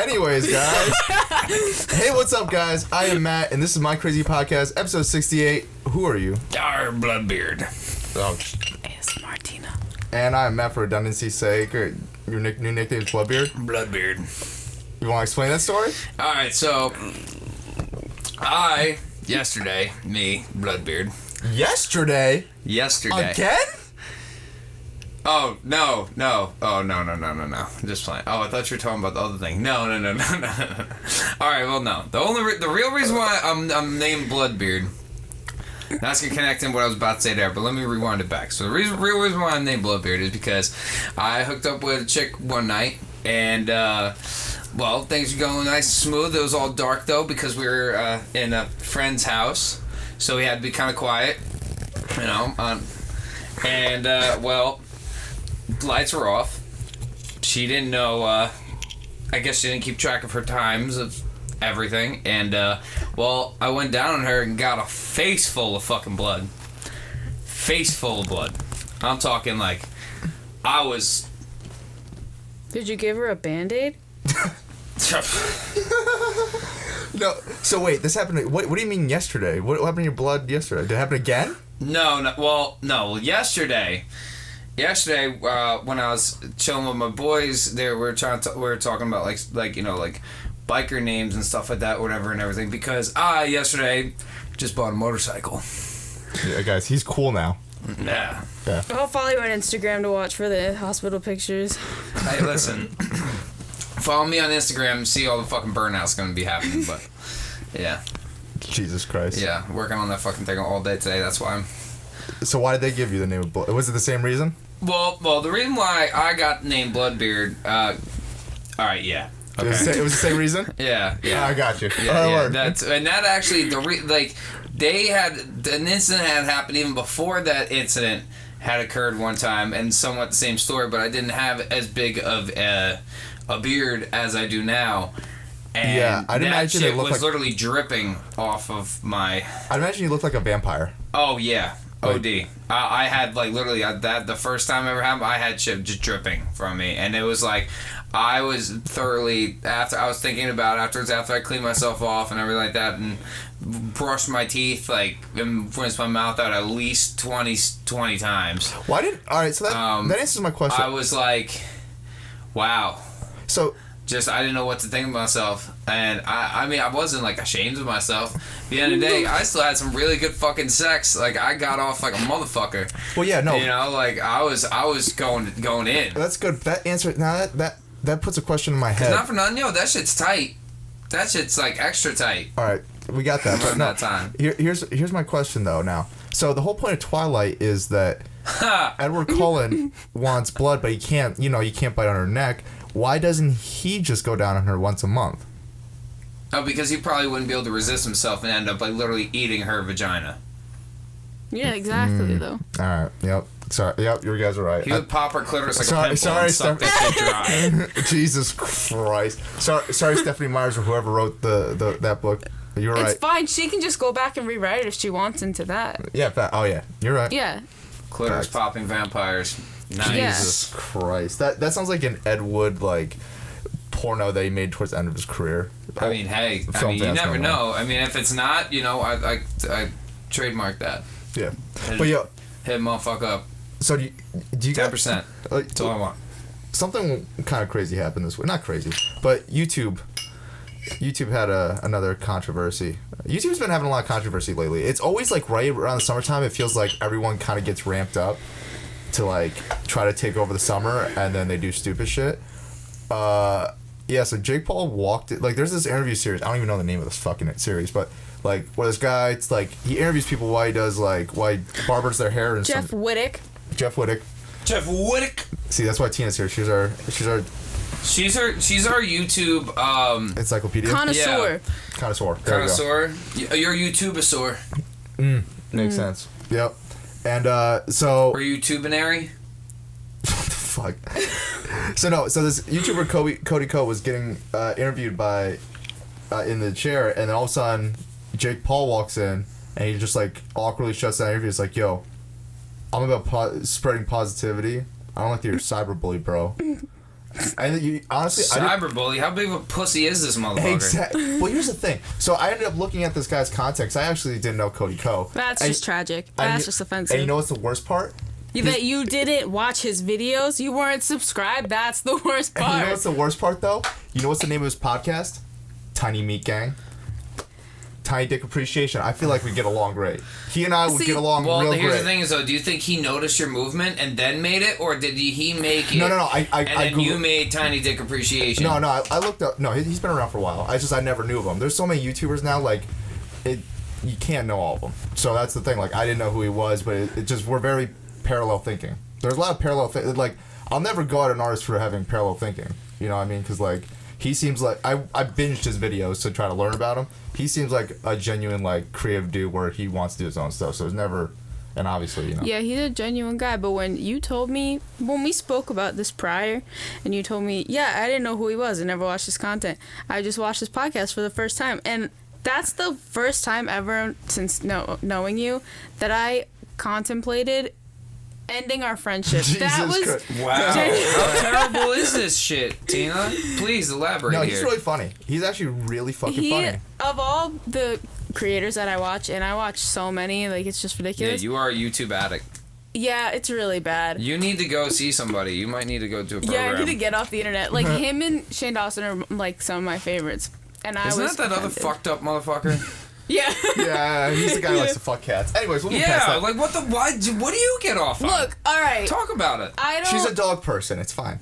Anyways, guys. Hey, what's up, guys? I am Matt, and this is My Crazy Podcast, episode 68. Who are you? Our Bloodbeard. Oh. It's Martina. And I am Matt for redundancy's sake. Your new nickname is Bloodbeard? Bloodbeard. You want to explain that story? Alright, so... Yesterday, Bloodbeard. Yesterday? Again? Oh, no. Oh, no. Just playing. Oh, I thought you were talking about the other thing. No. Alright, well, no. The real reason why I'm named Bloodbeard, that's going to connect in what I was about to say there, but let me rewind it back. So the real reason why I'm named Bloodbeard is because I hooked up with a chick one night, and, well, things were going nice and smooth. It was all dark, though, because we were in a friend's house, so we had to be kind of quiet, you know, well... lights were off. She didn't know, I guess she didn't keep track of her times of everything. And, well, I went down on her and got a face full of fucking blood. Face full of blood. I'm talking like, I was... Did you give her a Band-Aid? No. So wait, this happened... What do you mean yesterday? What happened to your blood yesterday? Did it happen again? No. Yesterday, when I was chilling with my boys, we were talking about like you know, like biker names and stuff like that, whatever and everything. Because I yesterday just bought a motorcycle. Yeah, guys, he's cool now. Yeah. I'll follow you on Instagram to watch for the hospital pictures. Hey, listen, follow me on Instagram and see all the fucking burnouts going to be happening. But yeah. Jesus Christ. Yeah, working on that fucking thing all day today. That's why I'm. So why did they give you the name of Blood? Was it the same reason? Well, the reason why I got named Bloodbeard, alright, yeah. Okay. It was the same reason? Yeah. I got you. Yeah. That actually, they had, an incident had happened even before that incident had occurred one time, and somewhat the same story, but I didn't have as big of a beard as I do now. And yeah, I'd imagine shit it looked was like... literally dripping off of my... I'd imagine you looked like a vampire. Oh, yeah. OD. I had, like, literally, that the first time ever happened, I had shit just dripping from me. And it was like, I was thoroughly, after I was thinking about it afterwards, after I cleaned myself off and everything like that, and brushed my teeth, like, and rinsed my mouth out at least 20 times. Alright, so that answers my question. I was like, wow. So... I didn't know what to think of myself, and I mean, I wasn't like ashamed of myself. At the end of the day, I still had some really good fucking sex. Like, I got off like a motherfucker. Well, yeah, no. You know, like I was going in. That's good. That answer now that puts a question in my head. Not for nothing, that shit's tight. That shit's like extra tight. All right, we got that. But no, that time. Here's my question though. Now, so the whole point of Twilight is that Edward Cullen wants blood, but he can't. You can't bite on her neck. Why doesn't he just go down on her once a month? Oh, because he probably wouldn't be able to resist himself and end up like literally eating her vagina. Yeah, exactly, though. All right. Yep. Sorry. Yep. You guys are right. He would pop her clitoris like a pimple and suck that shit dry. Jesus Christ. Sorry, Stephanie Myers or whoever wrote that book. You're right. It's fine. She can just go back and rewrite it if she wants into that. Yeah. Oh yeah. You're right. Yeah. Clitoris popping vampires. Nice. Jesus Christ. That sounds like an Ed Wood like porno that he made towards the end of his career. I mean, hey, you never know. I mean, if it's not, I trademark that. Yeah. But yo, hit motherfucker up. So do you 10%. That's all I want. Something kind of crazy happened this week. Not crazy, but YouTube had another controversy. YouTube's been having a lot of controversy lately. It's always like right around the summertime. It feels like everyone kind of gets ramped up to like try to take over the summer, and then they do stupid shit. So Jake Paul walked it. Like, there's this interview series. I don't even know the name of this fucking series, but like, where this guy, it's like he interviews people why he barbers their hair and Jeff Wittek. See, that's why Tina's here. She's our YouTube encyclopedia. Connoisseur. Connoisseur. You're YouTubeosaur. Makes sense. Yep. And so. Were you tubinary? What the fuck? So this YouTuber Cody Ko was getting interviewed by in the chair, and then all of a sudden Jake Paul walks in, and he just like awkwardly shuts down the interview. It's like, yo, I'm about spreading positivity. I don't like that you're cyberbully, bro. And you honestly, cyberbully. How big of a pussy is this motherfucker? Exactly. Well, here's the thing. So I ended up looking at this guy's context. I actually didn't know Cody Ko. That's just tragic. That's just offensive. And you know what's the worst part? That you didn't watch his videos, you weren't subscribed. That's the worst part. And you know what's the worst part, though? You know what's the name of his podcast? Tiny Meat Gang. Tiny Dick Appreciation. I feel like we get along great. He and I would get along real great. Well, here's the thing is, though, do you think he noticed your movement and then made it, or did he make it? No. And then you made Tiny Dick Appreciation. No, I looked up. No, he's been around for a while. I never knew of him. There's so many YouTubers now, like, you can't know all of them. So that's the thing. Like, I didn't know who he was, but it just, we're very parallel thinking. There's a lot of parallel like, I'll never go at an artist for having parallel thinking. You know what I mean? Because, like, he seems like, I binged his videos to try to learn about him. He seems like a genuine, like, creative dude where he wants to do his own stuff. So it's never, and obviously, you know. Yeah, he's a genuine guy. But when you told me, when we spoke about this prior, and you told me, yeah, I didn't know who he was. I never watched his content. I just watched his podcast for the first time. And that's the first time ever since knowing you that I contemplated ending our friendship. That was Christ. Wow. How terrible is this shit, Tina? Please elaborate. No, he's really funny. He's actually really fucking funny. Of all the creators that I watch, and I watch so many, like, it's just ridiculous. Yeah, you are a YouTube addict. Yeah, it's really bad. You need to go see somebody. You might need to go to a program. Yeah, I need to get off the internet. Like, him and Shane Dawson are, like, some of my favorites. And I Isn't was that other fucked up motherfucker? Yeah. Yeah, he's the guy who likes to fuck cats. Anyways, we'll move past that. like, what do you get off on? Look, alright. Talk about it. She's a dog person. It's fine.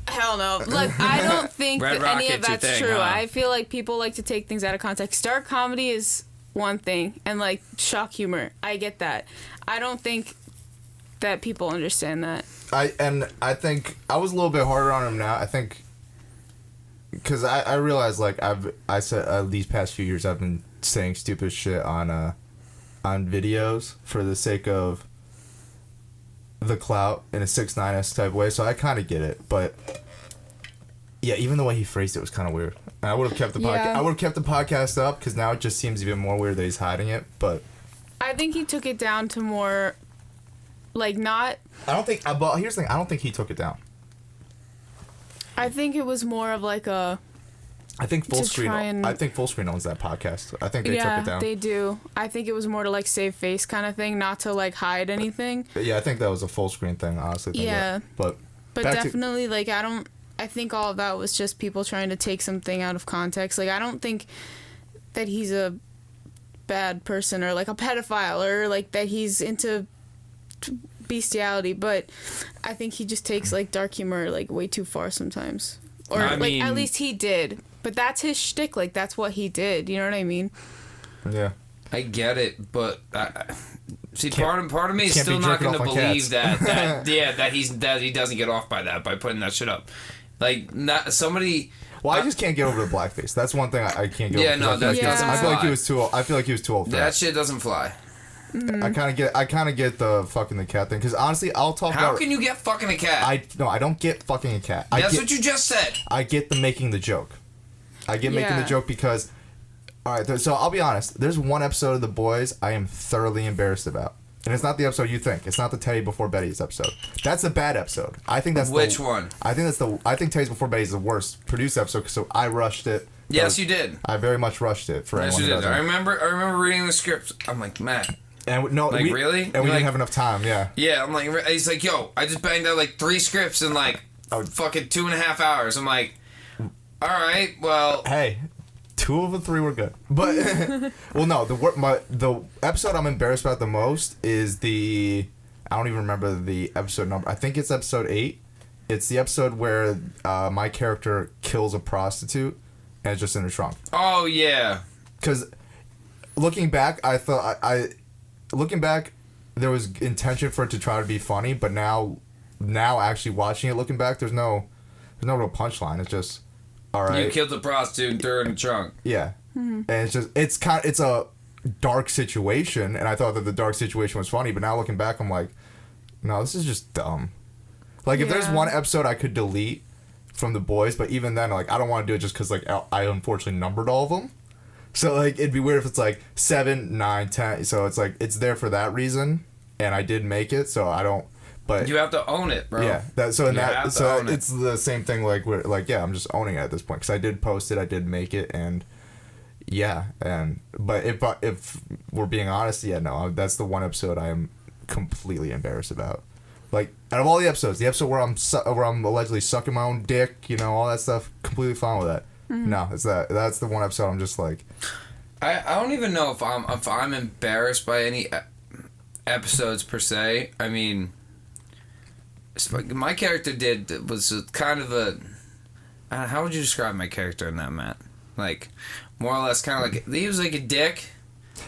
Hell no. Look, I don't think Red that any Rocket's of that's your thing, true. huh? I feel like people like to take things out of context. Dark comedy is one thing, and, like, shock humor. I get that. I don't think that people understand that. I think I was a little bit harder on him now. I think because I realized, like, I said these past few years I've been saying stupid shit on videos for the sake of the clout in a 6ix9ine type way, so I kind of get it. But yeah, even the way he phrased it was kind of weird. And I would have kept the podcast. I would have kept the podcast up because now it just seems even more weird that he's hiding it. But I think he took it down to more, like, not. I don't think. But here's the thing. I don't think he took it down. I think it was more of like a. I think Full Screen. And, I think Full Screen owns that podcast. I think they took it down. Yeah, they do. I think it was more to, like, save face kind of thing, not to, like, hide anything. Yeah, I think that was a Full Screen thing. Honestly. Yeah. But Definitely, like, I think all of that was just people trying to take something out of context. Like, I don't think that he's a bad person or, like, a pedophile or, like, that he's into bestiality, but I think he just takes, like, dark humor, like, way too far sometimes. Or, at least he did. But that's his shtick. Like, that's what he did. You know what I mean? Yeah. I get it, but see, part of me is still not going to believe that he doesn't get off by putting that shit up. Like, not somebody. Well, I just can't get over the blackface. That's one thing I can't get over. Yeah, no, that doesn't I feel fly. like he was too old. I feel like he was too old for that. That shit doesn't fly. Mm-hmm. I kind of get the fucking the cat thing because honestly, I'll talk about. How can you get fucking a cat? I don't get fucking a cat. That's what you just said. I get the making the joke. I get making the joke because, all right. So I'll be honest. There's one episode of The Boys I am thoroughly embarrassed about, and it's not the episode you think. It's not the Teddy Before Betty's episode. That's a bad episode. I think that's which one? I think Teddy's Before Betty's the worst produced episode. So I rushed it. Yes, you did. I very much rushed it for yes, anyone you who did. doesn't. I remember reading the script. I'm like, Matt. And no, like, really? And we didn't have enough time. Yeah. Yeah, I'm like, he's like, yo, I just banged out like 3 scripts in like fucking 2.5 hours. I'm like, all right, well. Hey, 2 of the 3 were good, but well, no, the episode I'm embarrassed about the most is I don't even remember the episode number. I think it's episode 8. It's the episode where my character kills a prostitute and it's just in her trunk. Oh yeah. Because looking back, I thought looking back, there was intention for it to try to be funny, but now actually watching it, looking back, there's no real punchline. It's just, all right. You killed the prostitute and threw her in the trunk. Yeah, and it's a dark situation, and I thought that the dark situation was funny, but now looking back, I'm like, no, this is just dumb. Like, if there's one episode I could delete from The Boys, but even then, like, I don't want to do it just because, like, I unfortunately numbered all of them. So, like, it'd be weird if it's, like, 7, 9, 10. So, it's, like, it's there for that reason. And I did make it, so I don't... But you have to own it, bro. Yeah, it's the same thing. Like we're like, yeah, I'm just owning it at this point because I did post it, I did make it, and but if we're being honest, no, that's the one episode I am completely embarrassed about. Like out of all the episode where I'm allegedly sucking my own dick, all that stuff, completely fine with that. Mm-hmm. No, that's the one episode I'm just like. I don't even know if I'm embarrassed by any episodes per se. I mean, my character was kind of a. How would you describe my character in that, Matt? Like, more or less, kind of like he was like a dick.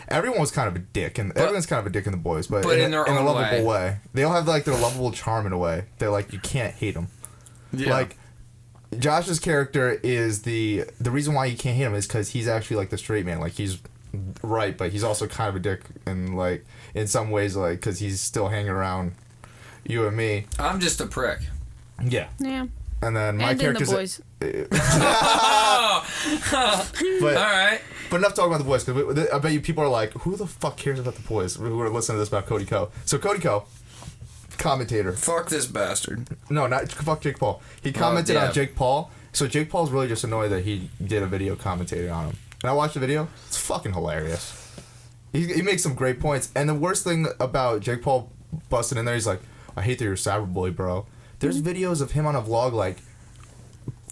Everyone was kind of a dick, and everyone's kind of a dick in the boys, but in their a own lovable way. They all have like their lovable charm in a way. They're like you can't hate them. Yeah. Like Josh's character is the reason why you can't hate him is because he's actually like the straight man. Like he's right, but he's also kind of a dick, and like in some ways, like because he's still hanging around you and me. I'm just a prick. Yeah. And then my character's the boys. But, all right. But enough talking about the boys, because I bet you people are like, who the fuck cares about the boys? Who are listening to this about Cody Ko. So Cody Ko, commentator. Fuck this bastard. No, not fuck Jake Paul. He commented on Jake Paul. So Jake Paul's really just annoyed that he did a video commentating on him. And I watched the video. It's fucking hilarious. He makes some great points. And the worst thing about Jake Paul busting in there, he's like, I hate that you're a cyberbully, bro. There's videos of him on a vlog, like,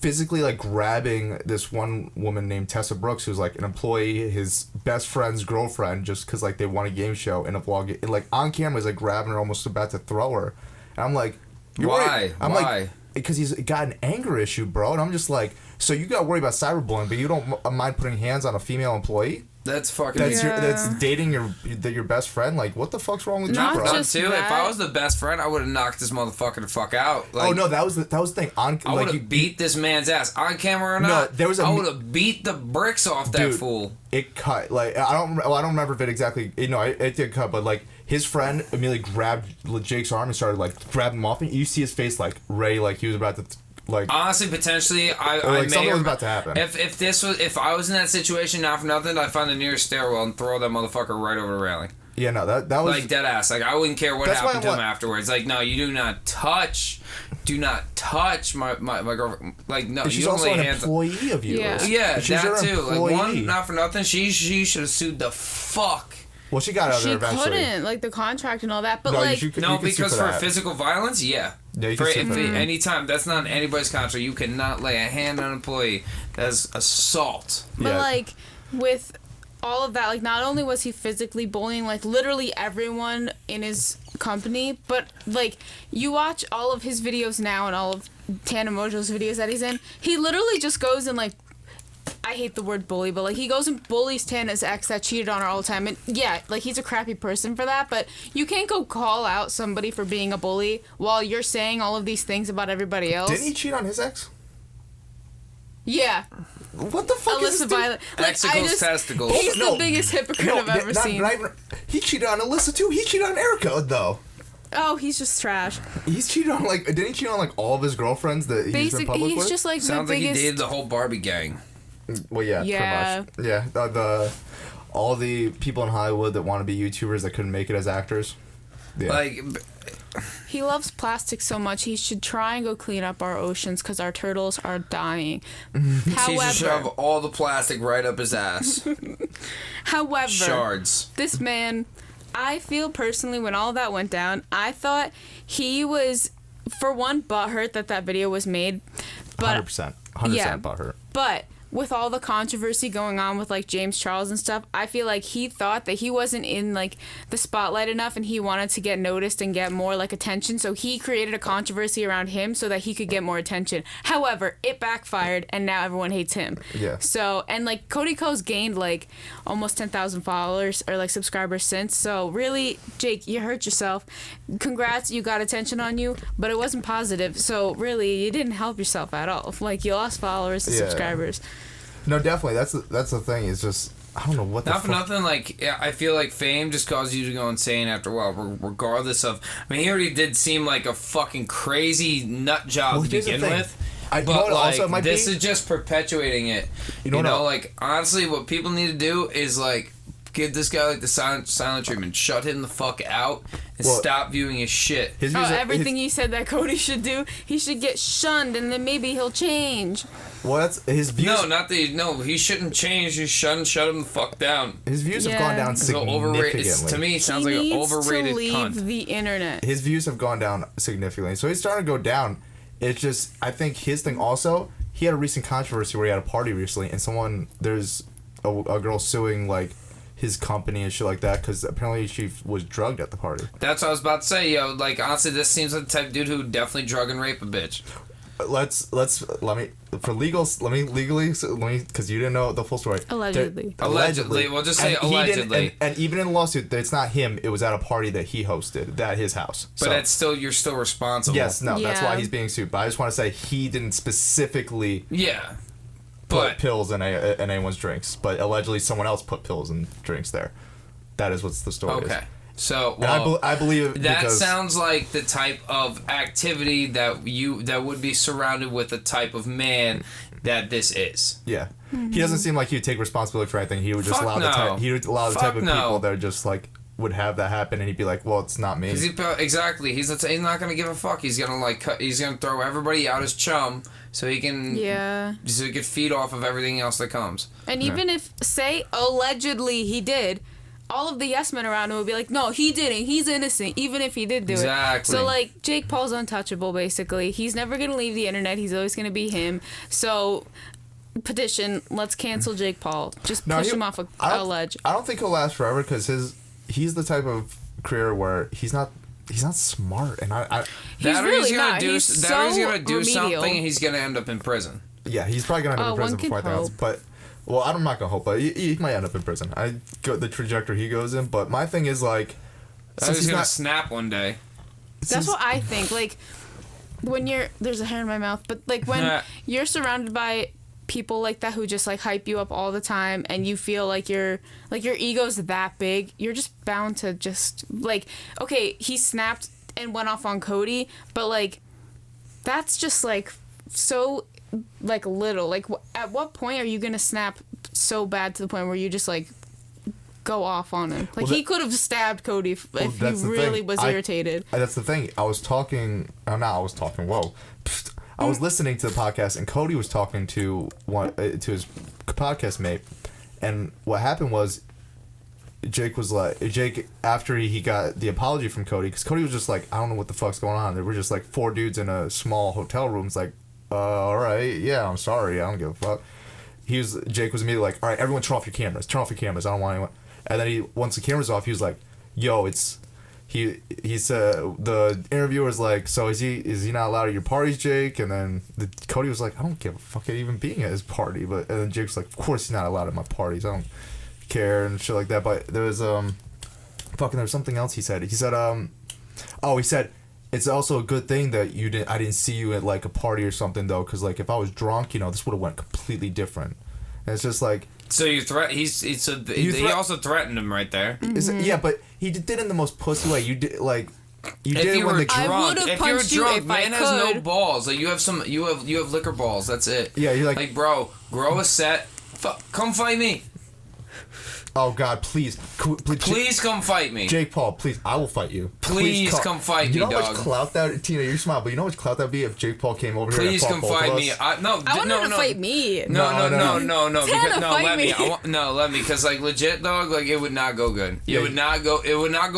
physically, like, grabbing this one woman named Tessa Brooks, who's, like, an employee, his best friend's girlfriend, just because, like, they won a game show in a vlog. And, like, on camera, he's, like, grabbing her, almost about to throw her. And I'm like... Why? Like, because he's got an anger issue, bro. And I'm just like, so you got to worry about cyberbullying, but you don't mind putting hands on a female employee? That's fucking... That's dating your best friend? Like, what the fuck's wrong with you, bro? Not too. If I was the best friend, I would have knocked this motherfucker the fuck out. Like, oh, no, that was the thing. I would have beat this man's ass. On camera or not, I would have beat the bricks off that fool. It cut. Like, I don't remember if it exactly... No, it did cut, but, like, his friend immediately grabbed Jake's arm and started, like, grabbing him off. And you see his face, like, Ray, like, he was about to... Like, honestly, potentially, I like something was about to happen. If I was in that situation, not for nothing, I'd find the nearest stairwell and throw that motherfucker right over the railing. Yeah, no, that was like dead ass. Like I wouldn't care what happened to him afterwards. Like no, you do not touch my girlfriend. Like no, she's you don't also lay an hands. Employee of yours. Yeah, she's that too. Employee. Like one, not for nothing. She should have sued the fuck. Well, she got out of there eventually. She couldn't, like, the contract and all that, but, no, like... because for physical violence, yeah. Yeah, you can sue for that. Anytime, that's not anybody's contract. You cannot lay a hand on an employee. That's assault. But, like, with all of that, like, not only was he physically bullying, like, literally everyone in his company, but, like, you watch all of his videos now and all of Tana Mojo's videos that he's in, he literally just goes and, like, I hate the word bully, but, like, he goes and bullies Tana's ex that cheated on her all the time. And, yeah, like, he's a crappy person for that, but you can't go call out somebody for being a bully while you're saying all of these things about everybody else. Didn't he cheat on his ex? Yeah. What the fuck is this dude? Testicles. He's the biggest hypocrite I've ever seen. He cheated on Alyssa, too. He cheated on Erica, though. Oh, he's just trash. He's cheated on, like... Didn't he cheat on, like, all of his girlfriends that he's been public with? He's just, like, sounds the like biggest... he dated the whole Barbie gang. Well, yeah, pretty much. Yeah, all the people in Hollywood that want to be YouTubers that couldn't make it as actors. Yeah. Like, he loves plastic so much. He should try and go clean up our oceans because our turtles are dying. He should shove all the plastic right up his ass. However, shards. This man, I feel personally when all that went down, I thought he was, for one, butthurt that video was made. But 100% butthurt. But with all the controversy going on with, like, James Charles and stuff, I feel like he thought that he wasn't in, like, the spotlight enough and he wanted to get noticed and get more, like, attention. So he created a controversy around him so that he could get more attention. However, it backfired and now everyone hates him. Yeah. So, and, like, Cody Ko's gained, like, almost 10,000 followers or, like, subscribers since. So, really, Jake, you hurt yourself. Congrats, you got attention on you, but it wasn't positive. So, really, you didn't help yourself at all. Like, you lost followers and subscribers. No, definitely. That's the thing. It's just I don't know what. Not for nothing. Like I feel like fame just causes you to go insane after a while, regardless of. I mean, he already did seem like a fucking crazy nut job to begin with. But like, this is just perpetuating it. You know, like honestly, what people need to do is like give this guy like the silent treatment, shut him the fuck out, and stop viewing his shit. Everything he said that Cody should do, he should get shunned, and then maybe he'll change. Well, that's his views. No, he shouldn't change. He shouldn't shut him the fuck down. His views have gone down significantly. To me, it sounds like an overrated cunt. He needs to leave the internet. His views have gone down significantly. So he's starting to go down. It's just, I think his thing also, he had a recent controversy where he had a party recently, and there's a girl suing, like, his company and shit like that because apparently she was drugged at the party. That's what I was about to say, yo. Like, honestly, this seems like the type of dude who definitely drug and rape a bitch. Let me legally, because you didn't know the full story. Allegedly. We'll just say allegedly. And even in the lawsuit, it's not him. It was at a party that he hosted at his house. But you're still responsible. Yes, no, that's why he's being sued. But I just want to say he didn't specifically. Yeah. Put pills in anyone's drinks, but allegedly someone else put pills in drinks there. That is what the story is. Okay. So, I believe that sounds like the type of activity that would be surrounded with the type of man that this is. Yeah, he doesn't seem like he'd take responsibility for anything. He would just allow the type of people that are just like would have that happen, and he'd be like, "Well, it's not me." Exactly. He's not gonna give a fuck. He's gonna he's gonna throw everybody out as chum so he can feed off of everything else that comes. And even if say allegedly he did. All of the yes men around him would be like, no, he didn't. He's innocent, even if he did do it. So, like, Jake Paul's untouchable, basically. He's never going to leave the internet. He's always going to be him. So, petition, let's cancel Jake Paul. Just push him off a ledge. I don't think he'll last forever because he's the type of career where he's not smart. And he's really not. He's gonna do something and he's going to end up in prison. Yeah, he's probably going to end up in prison before anything else. But... Well, I'm not gonna hope, but he might end up in prison. The trajectory he goes in, but my thing is like, he's gonna snap one day. That's what I think. Like, when there's a hair in my mouth, but like when you're surrounded by people like that who just like hype you up all the time, and you feel like your ego's that big, you're just bound to just like, okay, he snapped and went off on Cody, but like, that's just like so. Like little, like at what point are you gonna snap so bad to the point where you just like go off on him? Like he could have stabbed Cody if he really was irritated. That's the thing. I was listening to the podcast and Cody was talking to his podcast mate, and what happened was Jake after he got the apology from Cody, because Cody was just like, I don't know what the fuck's going on. There were just like 4 dudes in a small hotel room. It's like, all right, yeah, I'm sorry, I don't give a fuck. Jake was immediately like, all right, everyone turn off your cameras, I don't want anyone. And then once the camera's off, he was like, yo, he said, the interviewer's like, so is he not allowed at your parties, Jake? And then Cody was like, I don't give a fuck even being at his party. And then Jake's like, of course he's not allowed at my parties, I don't care and shit like that. But there was there was something else he said. He said, it's also a good thing that I didn't see you at like a party or something though, because like if I was drunk, this would have went completely different. And it's just like. So you he also threatened him right there. Mm-hmm. Yeah, but he did it in the most pussy way. You did like. If you were drunk, man has no balls. Like you have liquor balls. That's it. Yeah, you're like bro, grow a set. Come fight me. Oh God, please come fight me. Jake Paul, please, I will fight you. Please come fight me, dog. You know how much clout that, Tina, you're smart, but you know how much clout that would be if Jake Paul came over here and fought both of us? Please come fight me. I want him to fight me. No. Let me, because like legit, dog, like it would not go good. It would not go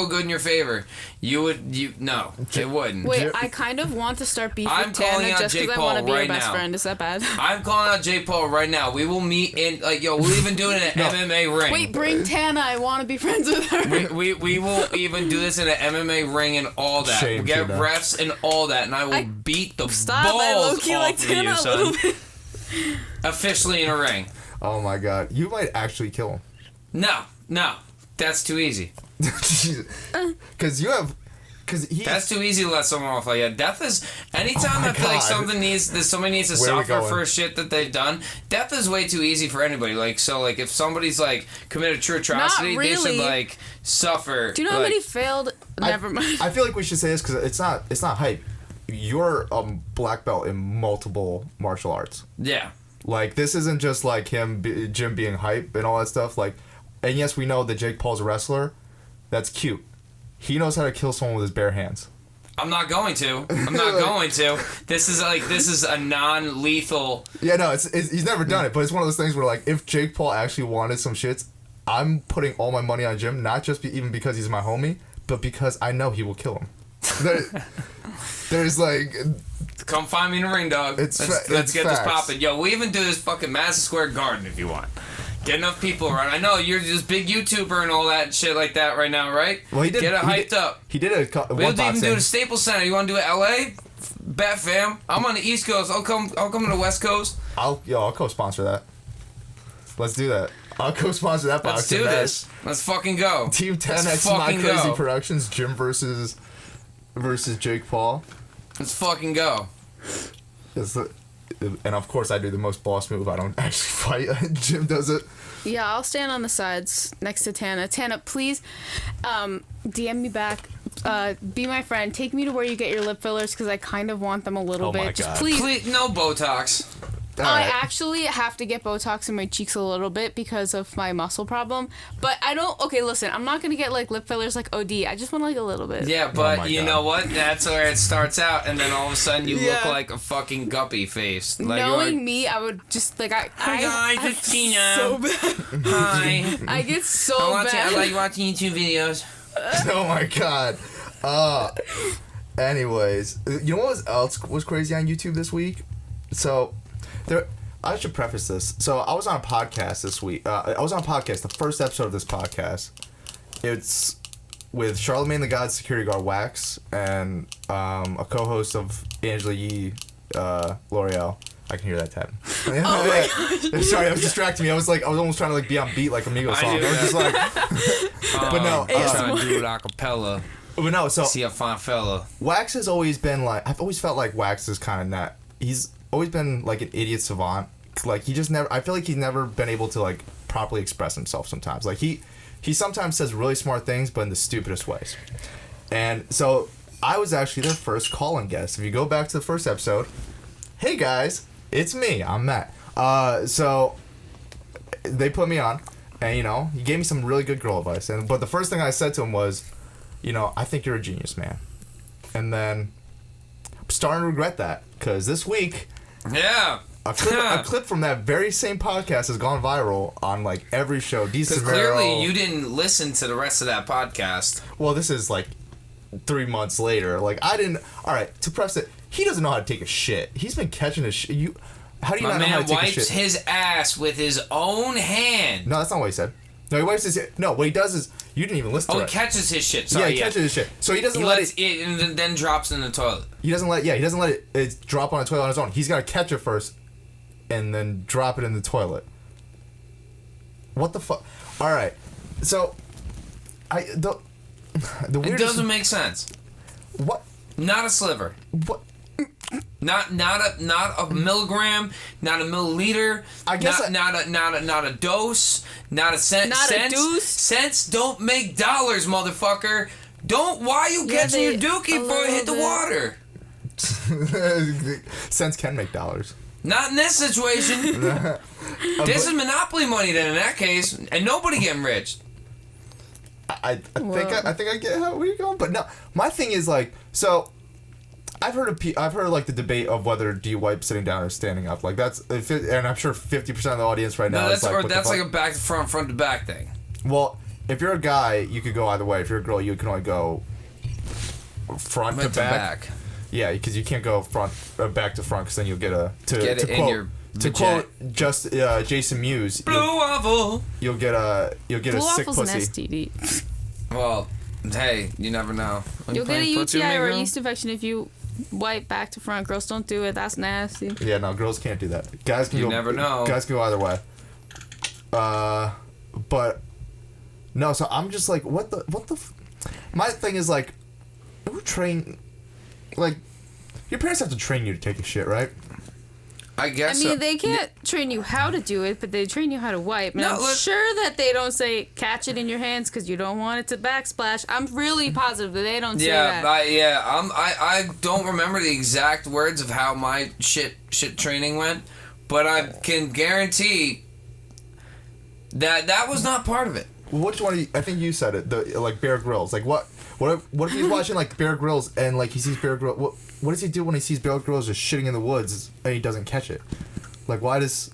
good in your favor. It wouldn't. Wait, I kind of want to start beef with Tana just because I want to be your best friend. Is that bad? I'm calling out Jake Paul right now. We will meet in we'll even do it in an MMA ring. Wait, bring Tana. I want to be friends with her. We will even do this in an MMA ring and all that. We'll get refs and all that, and I will beat the balls off of you, son. Officially in a ring. Oh my God, you might actually kill him. No, that's too easy. Because that's too easy to let someone off like that. Death is anytime I feel like somebody needs to suffer for shit that they've done. Death is way too easy for anybody. Like so, like if somebody's like committed true atrocity, they should like suffer. Do you know how many failed? Never mind. I feel like we should say this because it's not hype. You're a black belt in multiple martial arts. Yeah. Like this isn't just like Jim being hype and all that stuff. Like, and yes, we know that Jake Paul's a wrestler. That's cute. he knows how to kill someone with his bare hands. I'm not going to. This is a non-lethal. Yeah, no, it's he's never done it, but it's one of those things where, like, if Jake Paul actually wanted some shits, I'm putting all my money on Jim, not just even because he's my homie, but because I know he will kill him. There's like... Come find me in the ring, dog. Let's get this popping. Yo, we even do this fucking Madison Square Garden if you want. Get enough people around. I know you're this big YouTuber and all that shit like that right now, right? Well, he did. Get it hyped up. He did a We'll even do the Staples Center. You want to do it LA? Bet, fam. I'm on the East Coast. I'll come to the West Coast. I'll co-sponsor that. Let's do that. I'll co-sponsor that boxing. Let's do this. Let's fucking go. Team 10X MyCrazyProductions, Jim versus Jake Paul. Let's fucking go. And of course, I do the most boss move. I don't actually fight. Jim does it. Yeah, I'll stand on the sides next to Tana. Tana, please DM me back. Be my friend. Take me to where you get your lip fillers because I kind of want them a little bit. My Just God. please. No Botox. I actually have to get Botox in my cheeks a little bit because of my muscle problem. But I don't... Okay, listen. I'm not going to get, like, lip fillers like OD. I just want, like, a little bit. Yeah, but you know what? That's where it starts out, and then all of a sudden you look like a fucking guppy face. Like Knowing me, I would just, like... Hi, guys. It's Tina. So bad. Hi. I get so bad. I like watching YouTube videos. Oh, my God. Anyways. You know what else was crazy on YouTube this week? So... I should preface this. So I was on a podcast this week. I was on a podcast, the first episode of this podcast. It's with Charlemagne the God, security guard Wax, and a co-host of Angela Yee, L'Oreal. I can hear that tap. Oh my gosh. Sorry, I was distracting me. I was almost trying to like be on beat like Amigo song. I was just like, but no. Trying to do it a cappella. But no, so see a fine fella. Wax has always been like, I've always felt like Wax is kind of not. He's always been like an idiot savant. Like he just never. I feel like he's never been able to like properly express himself. Sometimes, like he sometimes says really smart things, but in the stupidest ways. And so I was actually their first call-in guest. If you go back to the first episode, hey guys, it's me. I'm Matt. So they put me on, and he gave me some really good girl advice. But the first thing I said to him was, I think you're a genius, man. And then I'm starting to regret that because this week, a clip from that very same podcast has gone viral on like every show. Because clearly you didn't listen to the rest of that podcast. Well, this is like 3 months later. Like I didn't. All right, to preface it, he doesn't know how to take a shit. He's been catching a shit. How do you not know how to take a shit? My man wipes his ass with his own hand. No, that's not what he said. No, he wipes his. No, what he does is you didn't even listen to it. Oh, he catches his shit. Sorry, he catches his shit. So he doesn't let it and then drops in the toilet. He doesn't let it drop on the toilet on his own. He's got to catch it first, and then drop it in the toilet. What the fuck? All right, so the weirdest. It doesn't make sense. What? Not a sliver. What? Not a milligram, not a milliliter. I guess not a dose, not a cent. Not a deuce. Cents don't make dollars, motherfucker. Why are you catching your dookie before it hit the water? Cents can make dollars. Not in this situation. This is monopoly money then in that case, and nobody getting rich. I think I get where you're going, but no. My thing is like so. I've heard like the debate of whether do you wipe sitting down or standing up. Like and I'm sure 50% of the audience right now is like, that's like a back to front to back thing. Well, if you're a guy, you could go either way. If you're a girl, you can only go front to back. Yeah, because you can't go back to front because then you'll get to quote just Jason Mewes. Blue waffle. You'll get a sick pussy. An STD. Well, hey, you never know. You'll get a UTI or a yeast infection if you wipe back to front. Girls don't do it. That's nasty. Yeah, no, girls can't do that. Guys can You never know. Guys can go either way. But no, so I'm just like, what the my thing is like, who train, like, your parents have to train you to take a shit, right? I guess. I mean, they can't train you how to do it, but they train you how to wipe. And I'm sure that they don't say catch it in your hands because you don't want it to backsplash. I'm really positive that they don't say that. I don't remember the exact words of how my shit training went, but I can guarantee that was not part of it. which one? I think you said it. The like Bear Grylls. Like what if he's watching like Bear Grylls and like he sees Bear Grylls? What does he do when he sees Bear Grylls just shitting in the woods and he doesn't catch it? Like why does?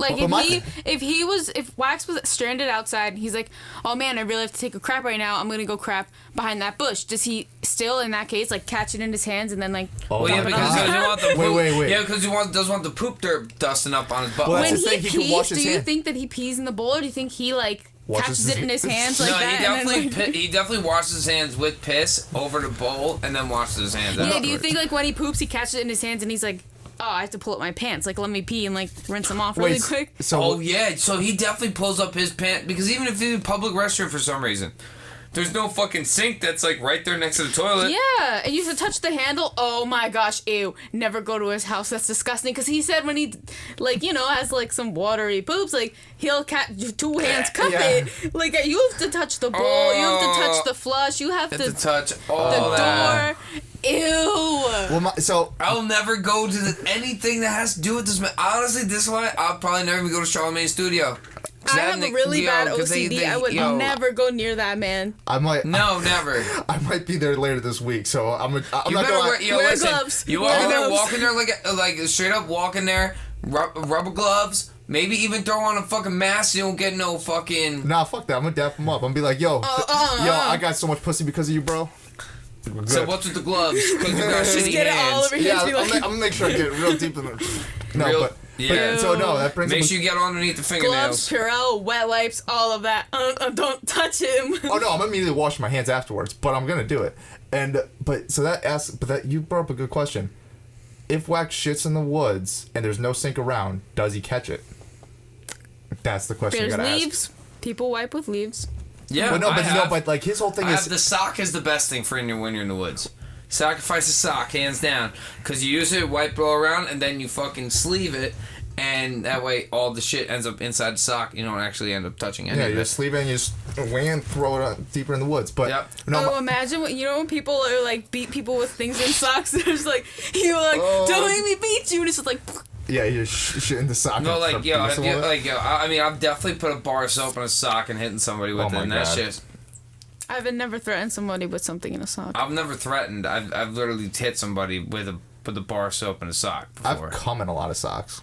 Like if Wax was stranded outside and he's like, oh man, I really have to take a crap right now. I'm gonna go crap behind that bush. Does he still in that case like catch it in his hands and then like? Oh well, yeah, because he doesn't want the poop. Wait. Yeah, because he doesn't want the poop dirt dusting up on his butt. Well, when that's the thing, he he can wash pees, his do you hand. think that he pees in the bowl, or do you think he like Washes catches it in his hands like no, that? he definitely and then, like, he definitely washes his hands with piss over the bowl and then washes his hands. yeah, afterwards. do you think like when he poops, he catches it in his hands and he's like, oh, I have to pull up my pants. Like, let me pee and like rinse them off really quick. So oh yeah, so he definitely pulls up his pants because even if he's in a public restroom for some reason, there's no fucking sink that's like right there next to the toilet. Yeah, and you should touch the handle. Oh my gosh, ew! Never go to his house. That's disgusting. Because he said when he, like, you know, has like some watery poops, like he'll two hands cup it. Like you have to touch the bowl. You have to touch the flush. You have to touch the that. door. Ew. Well, I'll never go to anything that has to do with this. Honestly, this is why I'll probably never even go to Charlamagne's studio. I have a really bad OCD. I would never go near that man. I might. No, never. I might be there later this week, so I'm not gonna. Wear gloves. You walk in there, walking there like straight up walking there, rubber gloves. Maybe even throw on a fucking mask. You don't get no fucking. Nah, fuck that. I'm gonna dap him up. I'm gonna be like, yo, I got so much pussy because of you, bro. So what's with the gloves? Because you got shitty get hands. It all over yeah, I'm gonna make sure I get real deep in the. No, but so no, that brings. Make sure you get underneath the fingernails. Gloves, Purell, wet wipes, all of that. Don't touch him. Oh no, I'm immediately washing my hands afterwards, but I'm gonna do it. And you brought up a good question. If Wack shits in the woods and there's no sink around, does he catch it? That's the question you gotta leaves. ask. People wipe with leaves. Yeah, but like his whole thing is the sock is the best thing for when you're in the woods. Sacrifice a sock, hands down, because you use it, wipe it all around, and then you fucking sleeve it, and that way all the shit ends up inside the sock. You don't actually end up touching any of it. Yeah, you sleeve it and you just throw it out deeper in the woods. But imagine when people are like beat people with things in socks. There's like don't make me beat you, and it's just like. Yeah, you're shit in the sock. No, I mean, I've definitely put a bar of soap in a sock and hitting somebody with it, and that shit. I've never threatened somebody with something in a sock. I've never threatened. I've literally hit somebody with a bar of soap in a sock before. I've come in a lot of socks.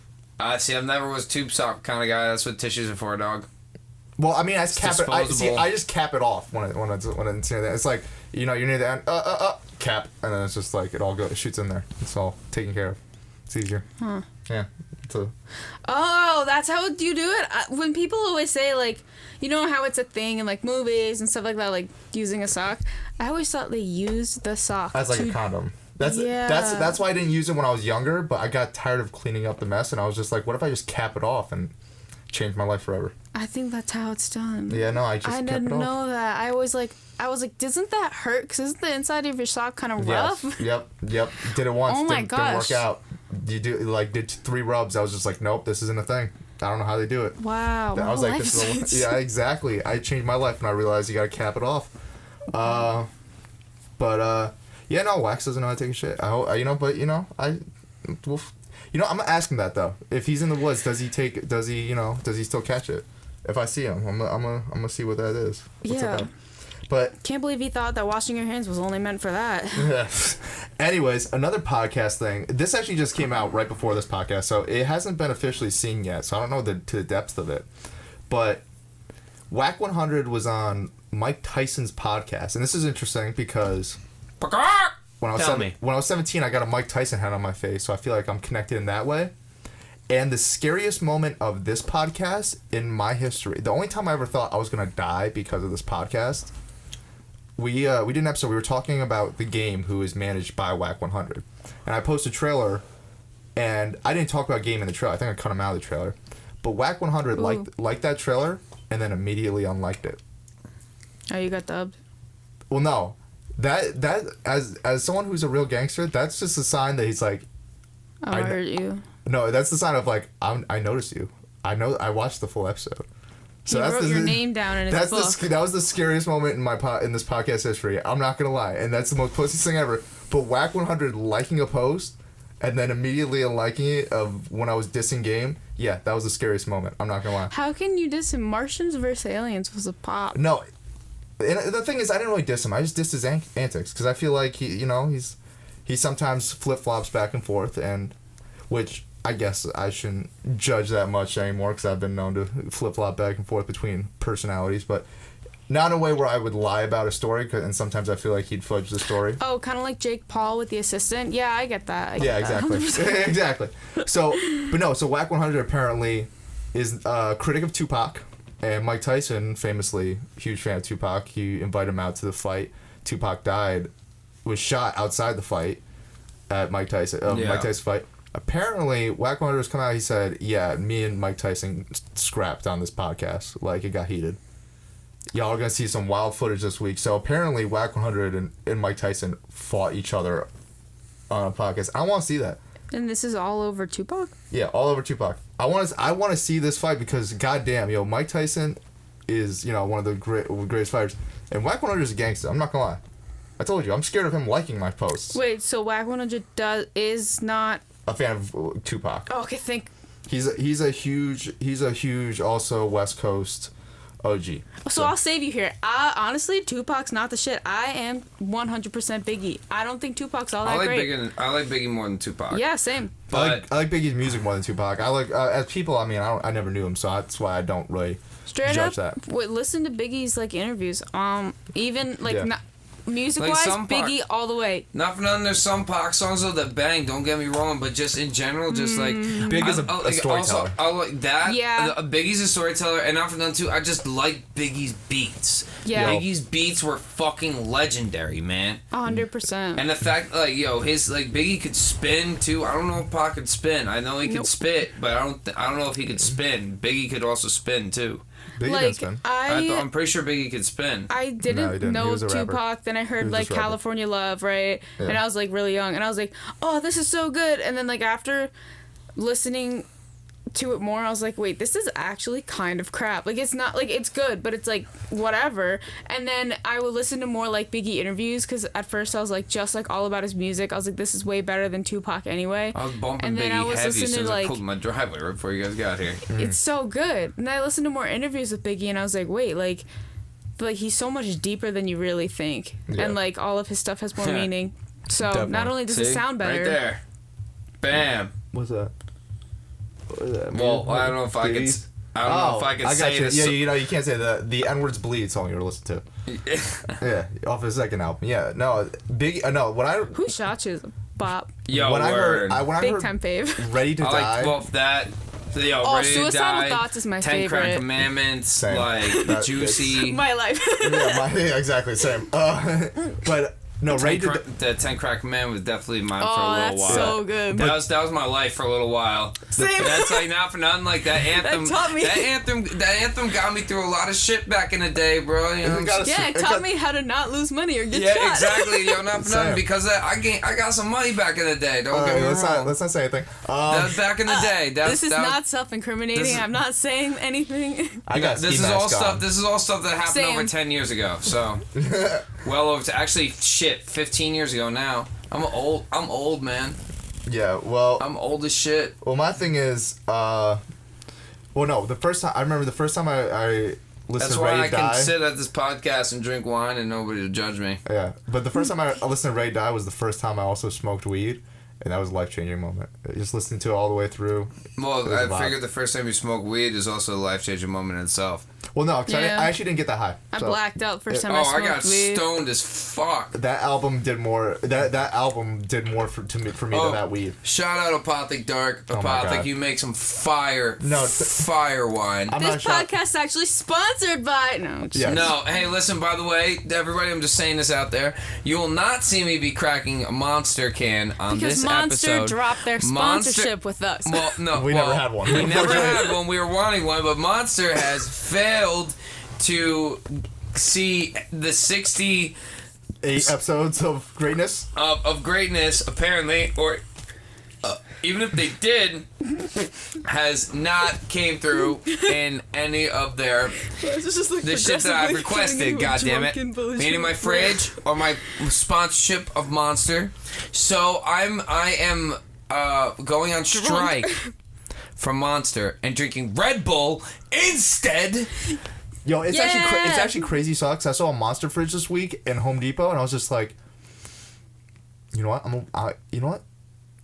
See, I've never was tube sock kind of guy. That's what tissues are for, dog. Well, I mean, I just cap it off when it's near that. It's like, you're near the end, cap, and then it's just like it shoots in there. It's all taken care of. It's easier. Huh. Yeah. Oh, that's how you do it? When people always say, like, you know how it's a thing in, like, muvies and stuff like that, like, using a sock? I always thought they used the sock as, like, a condom. That's why I didn't use it when I was younger, but I got tired of cleaning up the mess, and I was just like, what if I just cap it off and change my life forever? I think that's how it's done. Yeah, no, I didn't know that. I was like, doesn't that hurt? Because isn't the inside of your sock kind of rough? Yep. Did it once. Oh, my gosh. Didn't work out. Did 3 rubs. I was just like, nope, this isn't a thing. I don't know how they do it. Wow. I was like, yeah, exactly. I changed my life and I realized you gotta cap it off. Yeah, no, Wax doesn't know how to take a shit. I'm gonna ask him that though. If he's in the woods, does he still catch it? If I see him, I'm gonna see what that is. What's yeah. up? But can't believe he thought that washing your hands was only meant for that. Anyways, another podcast thing. This actually just came out right before this podcast, so it hasn't been officially seen yet. So I don't know to the depths of it. But Wack 100 was on Mike Tyson's podcast, and this is interesting because when I was 17, I got a Mike Tyson hat on my face, so I feel like I'm connected in that way. And the scariest moment of this podcast in my history, the only time I ever thought I was gonna die because of this podcast. We did an episode. We were talking about the game who is managed by Wack 100, and I posted a trailer, and I didn't talk about game in the trailer. I think I cut him out of the trailer, but Wack 100 liked that trailer and then immediately unliked it. Oh, you got dubbed? Well, no, that as someone who's a real gangster, that's just a sign that he's like, I heard you. No, that's the sign of like I noticed you. I watched the full episode. So he wrote your name down in his book. That was the scariest moment in this podcast history. I'm not gonna lie, and that's the most pussy thing ever. But Wack 100 liking a post and then immediately liking it of when I was dissing Game. Yeah, that was the scariest moment. I'm not gonna lie. How can you diss him? Martians vs. Aliens was a pop. No, and the thing is, I didn't really diss him. I just dissed his antics because I feel like he sometimes flip flops back and forth, and which I guess I shouldn't judge that much anymore because I've been known to flip flop back and forth between personalities, but not in a way where I would lie about a story, and sometimes I feel like he'd fudge the story. Oh, kind of like Jake Paul with the assistant. Yeah, I get that. Exactly. Exactly. So Wack 100 apparently is a critic of Tupac, and Mike Tyson, famously huge fan of Tupac, he invited him out to the fight. Tupac died, was shot outside the fight at Mike Tyson fight. Apparently, Wack 100 has come out. He said, "Yeah, me and Mike Tyson scrapped on this podcast. Like it got heated. Y'all are gonna see some wild footage this week." So apparently, Wack 100 and Mike Tyson fought each other on a podcast. I want to see that. And this is all over Tupac? Yeah, all over Tupac. I want to see this fight because goddamn, Mike Tyson is one of the greatest fighters, and Wack 100 is a gangster. I'm not gonna lie. I told you, I'm scared of him liking my posts. Wait, so Wack 100 is not a fan of Tupac. Oh, okay, He's a huge also West Coast OG. So I'll save you here. Honestly, Tupac's not the shit. I am 100% Biggie. I don't think Tupac's all that great. I like Biggie more than Tupac. Yeah, same. But I like Biggie's music more than Tupac. I like as people. I mean, I never knew him, so that's why I don't really judge that. Listen to Biggie's interviews. Even music-wise, Biggie all the way. Not for nothing, there's some Pac songs though that bang. Don't get me wrong, but just in general, just Big is a storyteller. I like that. Yeah. Biggie's a storyteller, and not for nothing too. I just like Biggie's beats. Yeah. Biggie's beats were fucking legendary, man. 100%. And the fact, his Biggie could spin too. I don't know if Pac could spin. I know he could spit, but I don't know if he could spin. Biggie could also spin too. Biggie can spin. I'm pretty sure Biggie could spin. I didn't know Tupac. Then I heard California Love, right? Yeah. And I was really young, and I was like, oh, this is so good. And then after listening to it more, I was like, wait, this is actually kind of crap. It's not it's good, but it's whatever. And then I would listen to more Biggie interviews because at first I was just all about his music. I was like, this is way better than Tupac anyway. I was bumping Biggie heavy as soon as I pulled my driveway right before you guys got here. It's so good. And I listened to more interviews with Biggie, and I was like, wait, he's so much deeper than you really think. Yeah. And all of his stuff has more meaning. So definitely. Not only does it sound better. Right there. Bam. What's that? Well, I don't know if I could. I don't know if I could say this. Yeah, you can't say the N-Words Bleed song you were listening to. Yeah, off his second album. Yeah, no, Who Shot You is a bop. Yo, when word. I heard Big time fave. Ready to Die. That. Ready Suicidal to Die, Thoughts is my 10 favorite. 10 Crack Commandments, That, Juicy. My life. Yeah, exactly, same. But no, the 10 Crack Man was definitely mine for a little while. Oh, that's so good. That was my life for a little while. Same. That's not for nothing. That anthem. That taught me. That anthem got me through a lot of shit back in the day, bro. It taught me how to not lose money or get shot. Yeah, exactly. Not for nothing because I got some money back in the day. Don't get me wrong. Let's not say anything. That was back in the day. This is not self-incriminating. I'm not saying anything. This is all stuff that happened over 10 years ago. So well over actually 15 years ago now. I'm old, man. Yeah, well, I'm old as shit. Well, my thing is, the first time I listened That's to why Ready to Die. I can sit at this podcast and drink wine and nobody will judge me. Yeah, but the first time I listened to Ready to Die was the first time I also smoked weed, and that was a life-changing moment. Just listening to it all the way through. Well, I figured the first time you smoke weed is also a life-changing moment in itself. Well, no, because I actually didn't get that high. I blacked out first time I smoked weed. I got stoned as fuck. That album did more. That album did more for me than that weed. Shout out Apothic Dark. Apothic, you make some fire wine. This podcast is actually sponsored by No, hey, listen. By the way, everybody, I'm just saying this out there. You will not see me be cracking a Monster can on this episode. Because Monster dropped their sponsorship with us. Well, no, we never had one. We never had one. We were wanting one, but Monster has failed to see the 68 episodes of greatness of greatness, apparently, or even if they did, has not came through in any of their the shit that I've requested. God damn it, meaning my fridge or my sponsorship of Monster. So I am going on strike from Monster and drinking Red Bull instead. Yo, it's actually crazy sucks. I saw a Monster fridge this week in Home Depot, and I was just like, you know what? You know what?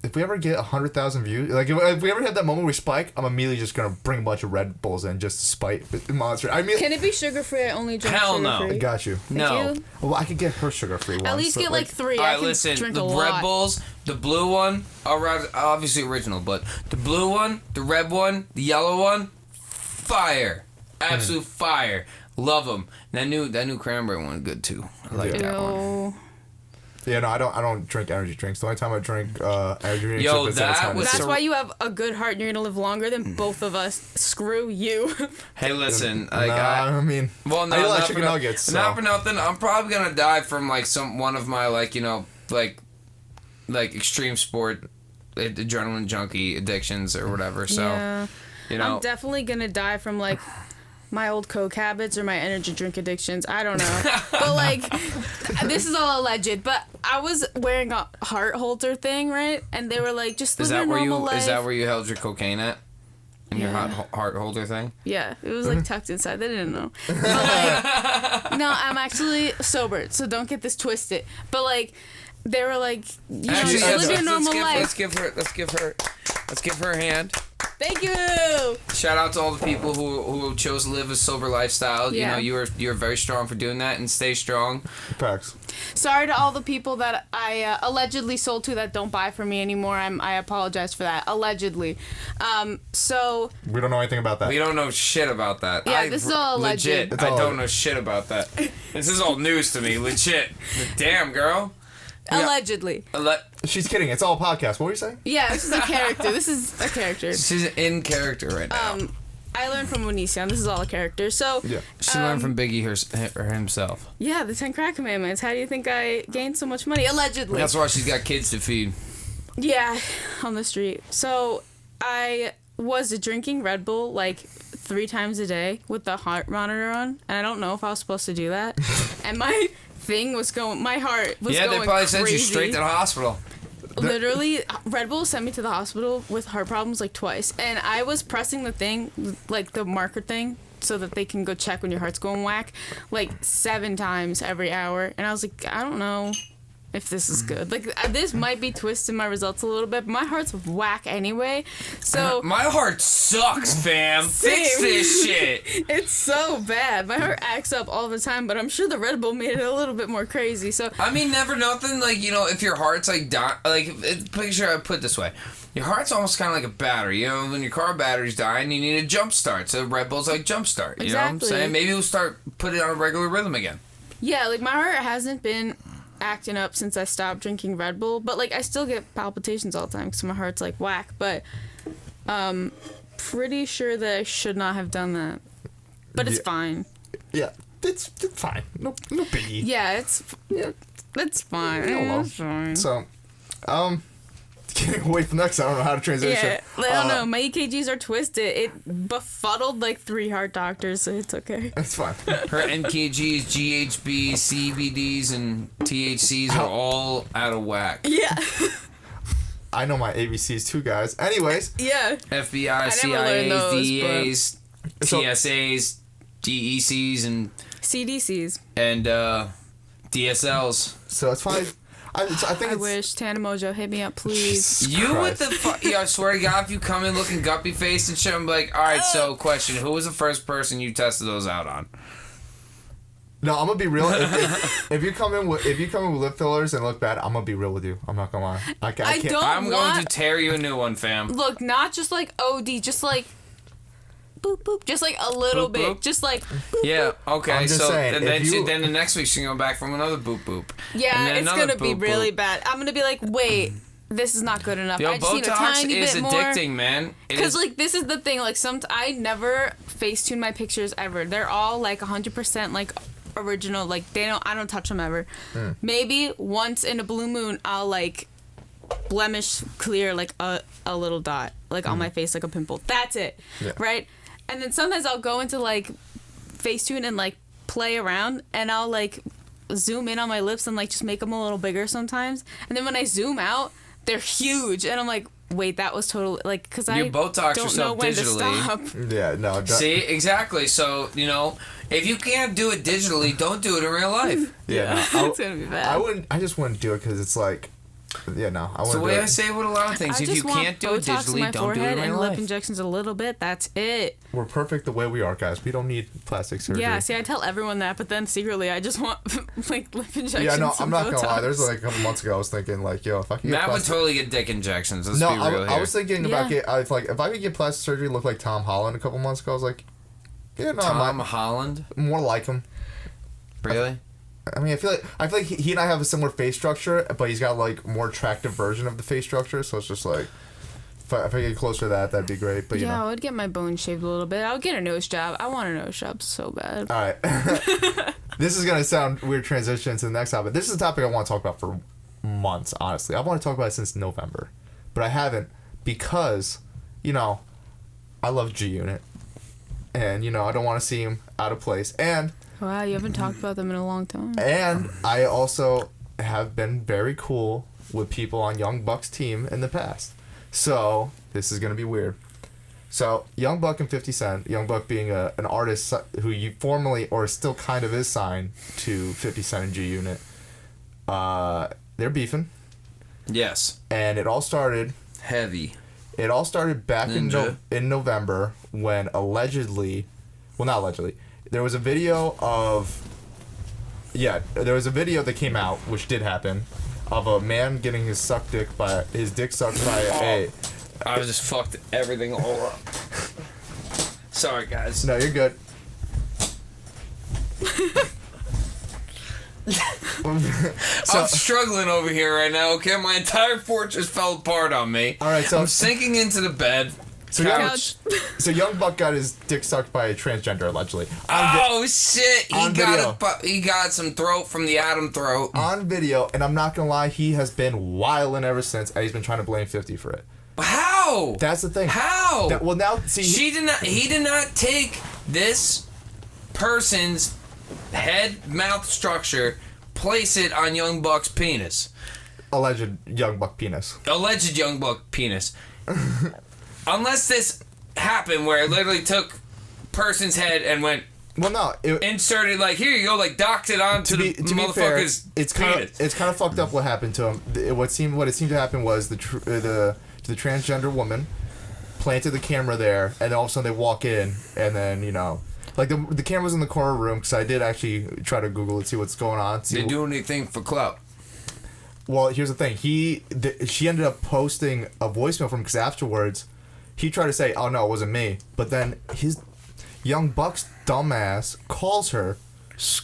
If we ever get 100,000 views, like if we ever have that moment where we spike, I'm immediately just gonna bring a bunch of Red Bulls in just to spite the Monster. I mean, can it be sugar free? I only drink Hell sugar no. free. I got you. No. Well, I could get her sugar free one. At least get like 3. All I right, can listen. drink The a lot. Red Bulls, the blue one, obviously original, but the blue one, the red one, the yellow one, fire, absolute fire. Love them. That new cranberry one, good too. I like that one. Yeah, no, I don't drink energy drinks. The only time I drink energy drinks Yo, is at that was That's why you have a good heart and you're gonna live longer than both of us. Screw you. Hey, listen. I mean, well, no, I not like for chicken nuggets. So. Not for nothing. I'm probably gonna die from like one of my like extreme sport adrenaline junkie addictions or whatever. So, yeah. I'm definitely gonna die from like my old coke habits or my energy drink addictions. I don't know. But like, this is all alleged. But I was wearing a heart holder thing, right? And they were like, just live your normal life. Is that where you held your cocaine at? In your heart holder thing? Yeah, it was like tucked inside. They didn't know. But like, no, I'm actually sober, so don't get this twisted. But like, they were like, you know, live your normal life. Let's give her a hand. Thank you. Shout out to all the people who chose to live a sober lifestyle. Yeah. You know, you're very strong for doing that, and stay strong. Facts. Sorry to all the people that I allegedly sold to that don't buy from me anymore. I apologize for that. Allegedly. So we don't know anything about that. We don't know shit about that. Yeah, this is all alleged. Legit. I don't know shit about that. This is all news to me. Legit. Damn, girl. Allegedly. She's kidding. It's all a podcast. What were you saying? Yeah, this is a character. She's in character right now. I learned from Onision. This is all a character. So yeah. She learned from Biggie himself. Yeah, the 10 Crack Commandments. How do you think I gained so much money? Allegedly. That's why she's got kids to feed. Yeah, on the street. So I was drinking Red Bull like 3 times a day with the heart monitor on, and I don't know if I was supposed to do that. And my heart was going crazy. Yeah, they probably sent you straight to the hospital. Literally, Red Bull sent me to the hospital with heart problems like twice, and I was pressing the thing, like the marker thing, so that they can go check when your heart's going whack, like 7 times every hour, and I was like, I don't know if this is good. Like, this might be twisting my results a little bit, but my heart's whack anyway, so... My heart sucks, fam. Fix this shit. It's so bad. My heart acts up all the time, but I'm sure the Red Bull made it a little bit more crazy, so... I mean, never nothing, like, you know, if your heart's, like, picture I put it this way. Your heart's almost kind of like a battery, you know? When your car battery's dying, you need a jump start, so Red Bull's like jump start, you know what I'm saying? Maybe we'll put it on a regular rhythm again. Yeah, like, my heart hasn't been acting up since I stopped drinking Red Bull, but like I still get palpitations all the time because my heart's like whack, but pretty sure that I should not have done that, but it's fine. Yeah, it's fine. No biggie. Yeah, it's fine. It's fine. So, getting away from that, I don't know how to transition. Yeah, I don't know. My EKGs are twisted. It befuddled like 3 heart doctors, so it's okay. It's fine. Her NKGs, GHB, CBDs, and THCs are all out of whack. Yeah. I know my ABCs too, guys. Anyways. Yeah. FBI, CIAs, DEAs, TSAs, DECs, and CDCs. And DSLs. So it's fine. I think I wish Tana Mojo hit me up, please. You with the yeah, I swear to God, if you come in looking guppy faced and shit, I'm like, all right. So, question: who was the first person you tested those out on? No, I'm gonna be real. If you come in with lip fillers and look bad, I'm gonna be real with you. I'm not gonna lie. I can't. I'm going to tear you a new one, fam. Look, not just like OD, just like boop boop, just like a little boop, bit, boop. just like boop, yeah. boop. Okay. I'm just so saying, and then the next week she's going back from another boop boop. Yeah, it's gonna be boop, really boop. bad. I'm gonna be like, wait, this is not good enough. Yo, I just need a Botox tiny is bit more. addicting, man. Because like this is the thing, like I never Facetune my pictures ever. They're all like 100% like original. Like I don't touch them ever. Maybe once in a blue moon I'll like blemish clear like a little dot like on my face, like a pimple. That's it. Yeah. Right? And then sometimes I'll go into like Facetune and like play around, and I'll like zoom in on my lips and like just make them a little bigger sometimes. And then when I zoom out, they're huge, and I'm like, wait, that was totally like because I Botox don't know yourself when digitally. to stop. Yeah, no. See, exactly. So, if you can't do it digitally, don't do it in real life. Yeah, no, It's gonna be bad. I just wouldn't do it because it's like, yeah, no. I It's the wouldn't way do I it. say with a lot of things. I If just you want can't do it Botox in my digitally, don't do it forehead in and real lip life. injections a little bit. That's it. We're perfect the way we are, guys. We don't need plastic surgery. Yeah, see, I tell everyone that, but then secretly, I just want like lip injections. Yeah, no, I'm and not gonna lie. Botox. There's like a couple months ago, I was thinking like, yo, if I could get Matt would plastic... totally get dick injections. Let's No, be real I here. was thinking about Yeah. if I could get plastic surgery, look like Tom Holland a couple months ago. I was like, yeah, no, Tom Holland? more like him. Really? I mean, I feel like he and I have a similar face structure, but he's got like more attractive version of the face structure. So it's just like, if I get closer to that, that'd be great. But I would get my bones shaved a little bit. I would get a nose job. I want a nose job so bad. All right. This is gonna sound weird. Transition to the next topic. This is a topic I want to talk about for months. Honestly, I want to talk about it since November, but I haven't because, I love G Unit, and I don't want to see him out of place, and Wow, you haven't talked about them in a long time. I also have been very cool with people on Young Buck's team in the past. So this is gonna be weird. So Young Buck and 50 Cent, Young Buck being an artist who you formerly or still kind of is signed to 50 Cent and G Unit. They're beefing, Yes. and it all started. Heavy. It all started back Ninja. in November when allegedly, well, not allegedly, there was a video that came out, which did happen, of a man getting his dick sucked by a. I just fucked everything all up. Sorry, guys. No, you're good. I'm struggling over here right now, okay? My entire fortress fell apart on me. All right, so I'm sinking into the bed. So Couch. So Young Buck got his dick sucked by a transgender allegedly. Oh shit! on video. He got some throat from the Adam throat. On video, and I'm not gonna lie, he has been wildin' ever since, and he's been trying to blame 50 for it. How? That's the thing. How? Well, now see, He did not take this person's head mouth structure, place it on Young Buck's penis. alleged Young Buck penis. Alleged Young Buck penis. Unless this happened where it literally took person's head and went Well, no, inserted like here you go, like docked it onto the motherfucker's it's penis. kind of fucked up what happened to him. What it seemed to happen was the transgender woman planted the camera there, and then all of a sudden they walk in, and then like the camera's in the corner room because I did actually try to Google it, see what's going on. They do anything for clout. Well, here's the thing. She ended up posting a voicemail from him because afterwards he tried to say, "Oh no, it wasn't me," but then his Young Buck's dumbass calls her,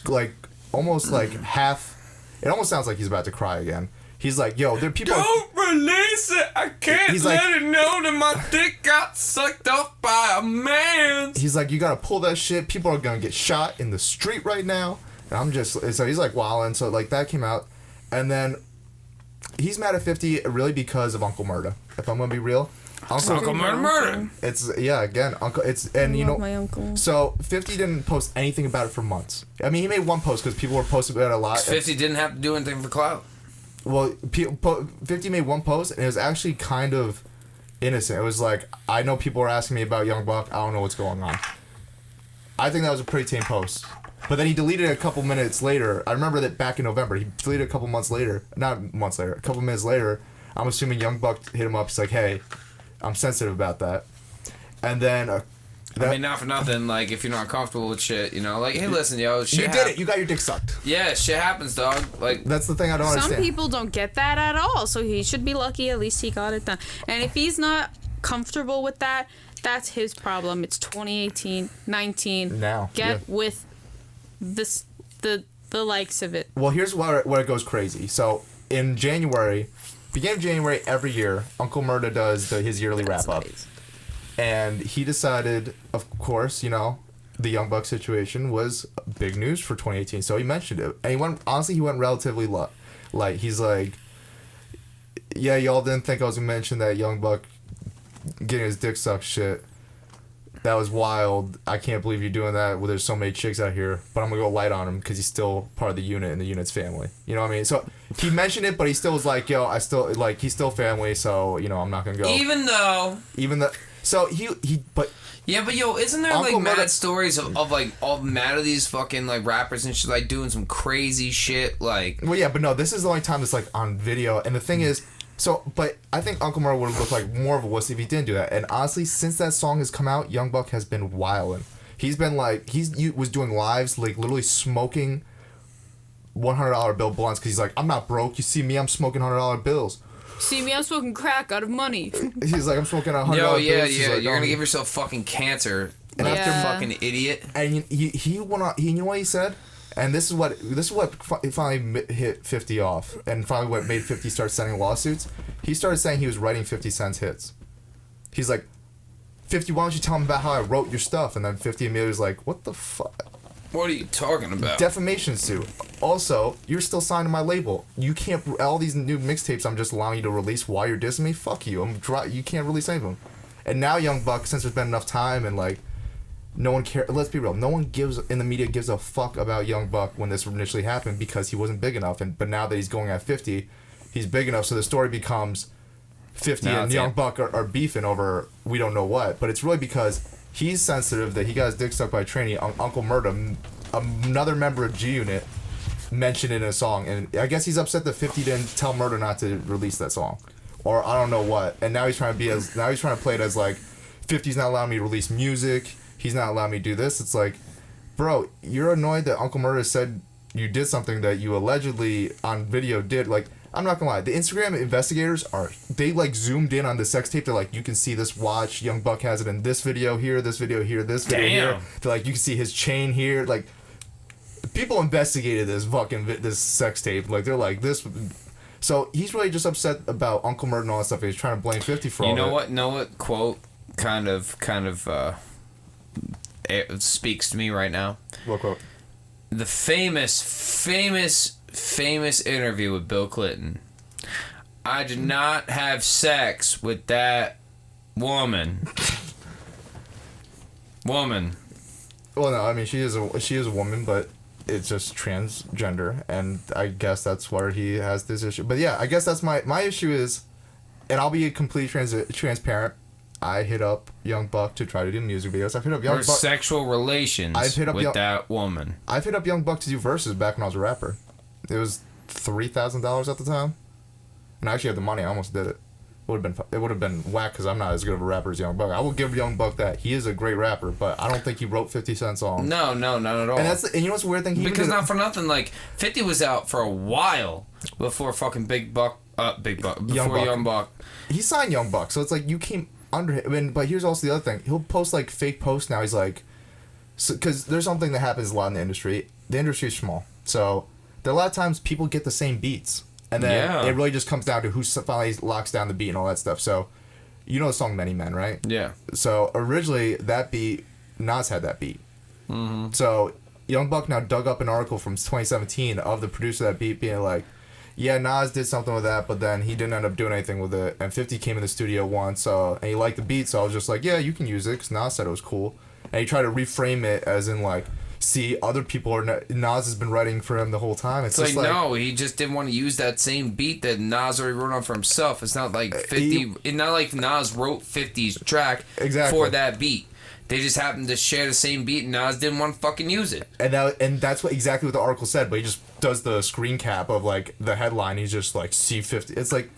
like almost like half. It almost sounds like he's about to cry again. He's like, "Yo, there are people." Don't release it. I can't He's let like- it know that my dick got sucked off by a man. He's like, "You gotta pull that shit. People are gonna get shot in the street right now." And I'm just so he's like wilding. So like that came out, and then he's mad at 50 really because of Uncle Murda. If I'm gonna be real, Uncle Murder. It's again Uncle. It's and I you love know. my uncle. So 50 didn't post anything about it for months. I mean, he made one post because people were posting about it a lot. 50 didn't have to do anything for clout. Well, 50 made one post, and it was actually kind of innocent. It was like, I know people are asking me about Young Buck. I don't know what's going on. I think that was a pretty tame post. But then he deleted it a couple minutes later. I remember that back in November. He deleted it a couple months later. Not months later. A couple minutes later. I'm assuming Young Buck hit him up. He's like, hey, I'm sensitive about that. And then... I mean, not for nothing, like, if you're not comfortable with shit, like, hey, listen, yo, shit you did it. You got your dick sucked. Yeah, shit happens, dog. Like, That's the thing I don't Some understand. people don't get that at all, so he should be lucky. At least he got it done. And if he's not comfortable with that, that's his problem. It's 2018, 19. Now, Get yeah. with this, the likes of it. Well, here's where it goes crazy. So, in January, beginning of January every year, Uncle Murda does his yearly wrap-up. Nice. And he decided, of course, the Young Buck situation was big news for 2018. So he mentioned it. And he went relatively light. He's like, yeah, y'all didn't think I was going to mention that Young Buck getting his dick sucked shit. that was wild. I can't believe you're doing that. Well, there's so many chicks out here, but I'm gonna go light on him because he's still part of the unit and the unit's family. You know what I mean? So he mentioned it, but he still was like, yo, I still like he's still family, so you know I'm not gonna go. Even though. So he but. Yeah, but yo, isn't there Uncle like mad Murda- stories of like all mad of these fucking like rappers and shit like doing some crazy shit like? Well, yeah, but no, this is the only time it's like on video, and the thing is, but I think Uncle Murda would have looked like more of a wussy if he didn't do that. And honestly, since that song has come out, Young Buck has been wildin'. He's been like was doing lives like literally smoking $100 bill blunts because he's like, I'm not broke. You see me, I'm smoking $100 bills. See me, I'm smoking crack out of money. He's like, I'm smoking $100 Yo, yeah, bills. He's like, you're gonna give yourself fucking cancer. And Like, after- you fucking idiot. And he went on. You know what he said? And this is what finally hit 50 off, and finally what made 50 start sending lawsuits. He started saying he was writing 50 Cent's hits. He's like, 50, why don't you tell him about how I wrote your stuff? And then 50 immediately was like, what the fuck? What are you talking about? Defamation suit. Also, you're still signed to my label. You can't. All these new mixtapes I'm just allowing you to release while you're dissing me. Fuck you. You can't release any of them. And now Young Buck, since there's been enough time and like, no one cares. Let's be real. No one in the media gives a fuck about Young Buck when this initially happened because he wasn't big enough. But now that he's going at 50, he's big enough. So the story becomes 50 and Young Buck are beefing over we don't know what. But it's really because he's sensitive that he got his dick sucked by a trainee. Uncle Murda, another member of G Unit, mentioned it in a song, and I guess he's upset that 50 didn't tell Murda not to release that song, or I don't know what. And now he's trying to play it as like 50's not allowing me to release music. He's not allowing me to do this. It's like, bro, you're annoyed that Uncle Murda said you did something that you allegedly on video did. Like, I'm not gonna lie, the Instagram investigators they like zoomed in on the sex tape. They're like, you can see this watch. Young Buck has it in this video here, this video here, this video here. They're like, you can see his chain here. Like, people investigated this sex tape. Like, they're like this. So he's really just upset about Uncle Murda and all that stuff. He's trying to blame 50 for all that. You know what quote kind of it speaks to me right now? What quote? The famous interview with Bill Clinton. I did not have sex with that woman. Well, no, I mean she is a woman, but it's just transgender, and I guess that's where he has this issue. But yeah, I guess that's my issue is, and I'll be completely transparent. I hit up Young Buck to try to do music videos. I've hit up Young Buck. Sexual relations with that woman. I've hit up Young Buck to do verses back when I was a rapper. It was $3,000 at the time, and I actually had the money. I almost did it. It would have been whack because I'm not as good of a rapper as Young Buck. I will give Young Buck that. He is a great rapper, but I don't think he wrote 50 Cent songs. No, not at all. And you know what's the weird thing? Because not for nothing, like 50 was out for a while before fucking before Young Buck. He signed Young Buck, so it's like you came under him. But here's also the other thing. He'll post like fake posts now. He's like, because there's something that happens a lot in the industry. The industry is small, so there are a lot of times people get the same beats. And then it really just comes down to who finally locks down the beat and all that stuff. So, you know the song Many Men, right? Yeah. So, originally, that beat, Nas had that beat. Mm-hmm. So, Young Buck now dug up an article from 2017 of the producer of that beat being like, yeah, Nas did something with that, but then he didn't end up doing anything with it. And 50 came in the studio once, and he liked the beat, so I was just like, yeah, you can use it, because Nas said it was cool. And he tried to reframe it as in like, see, other people Nas has been writing for him the whole time. It's just like, no, he just didn't want to use that same beat that Nas already wrote on for himself. It's not like 50. It's not like Nas wrote 50's track for that beat. They just happened to share the same beat, and Nas didn't want to fucking use it. And that's exactly what the article said. But he just does the screen cap of like the headline. He's just like C50. It's like,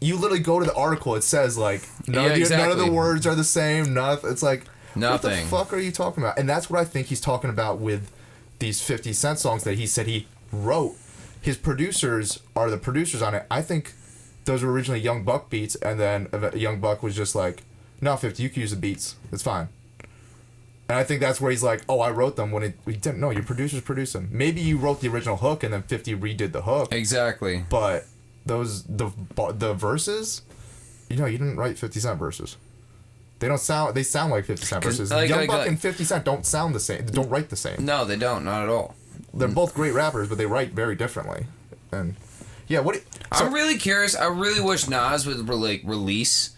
you literally go to the article. It says like none of the words are the same. Nothing. It's like. Nothing. What the fuck are you talking about? And that's what I think he's talking about with these 50 Cent songs that he said he wrote. His producers are the producers on it. I think those were originally Young Buck beats, and then Young Buck was just like, no, 50, you can use the beats. It's fine. And I think that's where he's like, oh, I wrote them when we didn't. No, your producers produced them. Maybe you wrote the original hook, and then 50 redid the hook. Exactly. But the verses, you didn't write 50 Cent verses. They sound like 50 Cent verses. Young Buck and 50 Cent don't sound the same. They don't write the same. No, they don't. Not at all. They're both great rappers, but they write very differently. And yeah, I'm really curious. I really wish Nas would release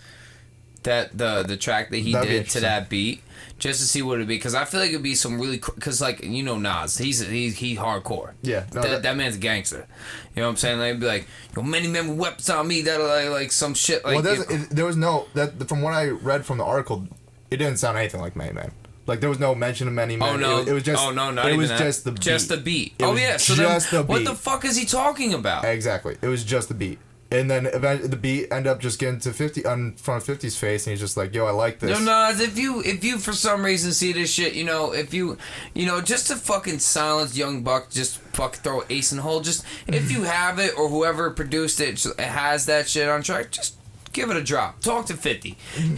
that the track that he did to that beat. just to see what it'd be, because I feel like it'd be some really, because like you know Nas, he's hardcore. Yeah, no, that man's a gangster. You know what I'm saying? They'd be like, yo, many men with weapons on me. That like some shit. Like, well, there was no that from what I read from the article, it didn't sound anything like Many Men. Like there was no mention of Many Men. Oh no! It was just. Oh no! Not it even was that. just the beat. Just the beat. It was yeah. So just then, the beat. what the fuck is he talking about? Exactly. It was just the beat. And then eventually the beat ended up just getting to 50 in front of 50's face, and he's just like, "Yo, I like this." No, if you for some reason see this shit, if you just to fucking silence Young Buck, just fuck throw Ace in the hole. Just if you have it or whoever produced it has that shit on track, just give it a drop. Talk to 50.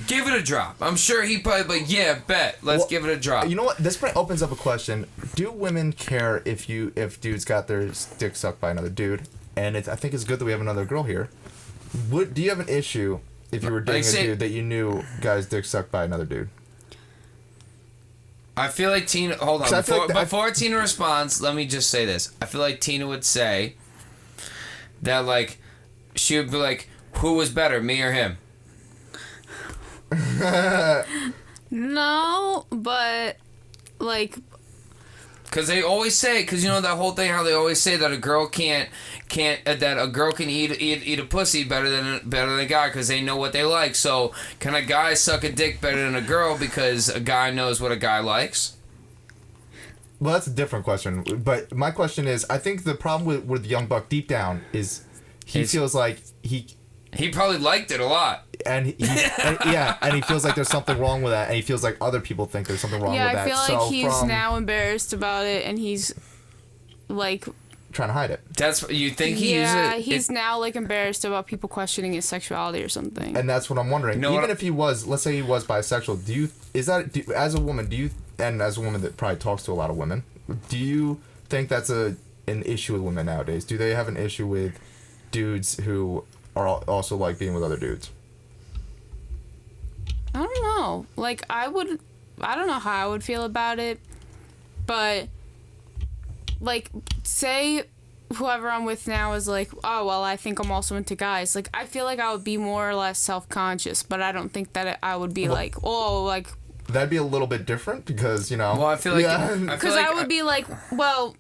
Give it a drop. I'm sure he probably like, yeah, bet. Let's give it a drop. You know what? This opens up a question: do women care if dudes got their dick sucked by another dude? And I think it's good that we have another girl here. Do you have an issue if you were dating a dude that you knew got his dick sucked by another dude? I feel like Tina... Hold on. Before Tina responds, let me just say this. I feel like Tina would say that, like, she would be like, who was better, me or him? No, but, like... Because they always say, because you know that whole thing how they always say that a girl can eat a pussy better than a guy because they know what they like. So can a guy suck a dick better than a girl because a guy knows what a guy likes? Well, that's a different question. But my question is, I think the problem with Young Buck deep down is he feels like he probably liked it a lot. And he feels like there's something wrong with that, and he feels like other people think there's something wrong with that. Yeah, I feel like he's now embarrassed about it, and he's like trying to hide it. That's what you think he uses it. Yeah, he's now like embarrassed about people questioning his sexuality or something. And that's what I'm wondering. Even if he was, let's say he was bisexual, as a woman that probably talks to a lot of women, do you think that's an issue with women nowadays? Do they have an issue with dudes who are also like being with other dudes? I don't know. Like, I don't know how I would feel about it, but, like, say whoever I'm with now is like, oh, well, I think I'm also into guys. Like, I feel like I would be more or less self-conscious, but I don't think that I would be like, oh, like... That'd be a little bit different because, Well, I feel like... Because I would be like, well...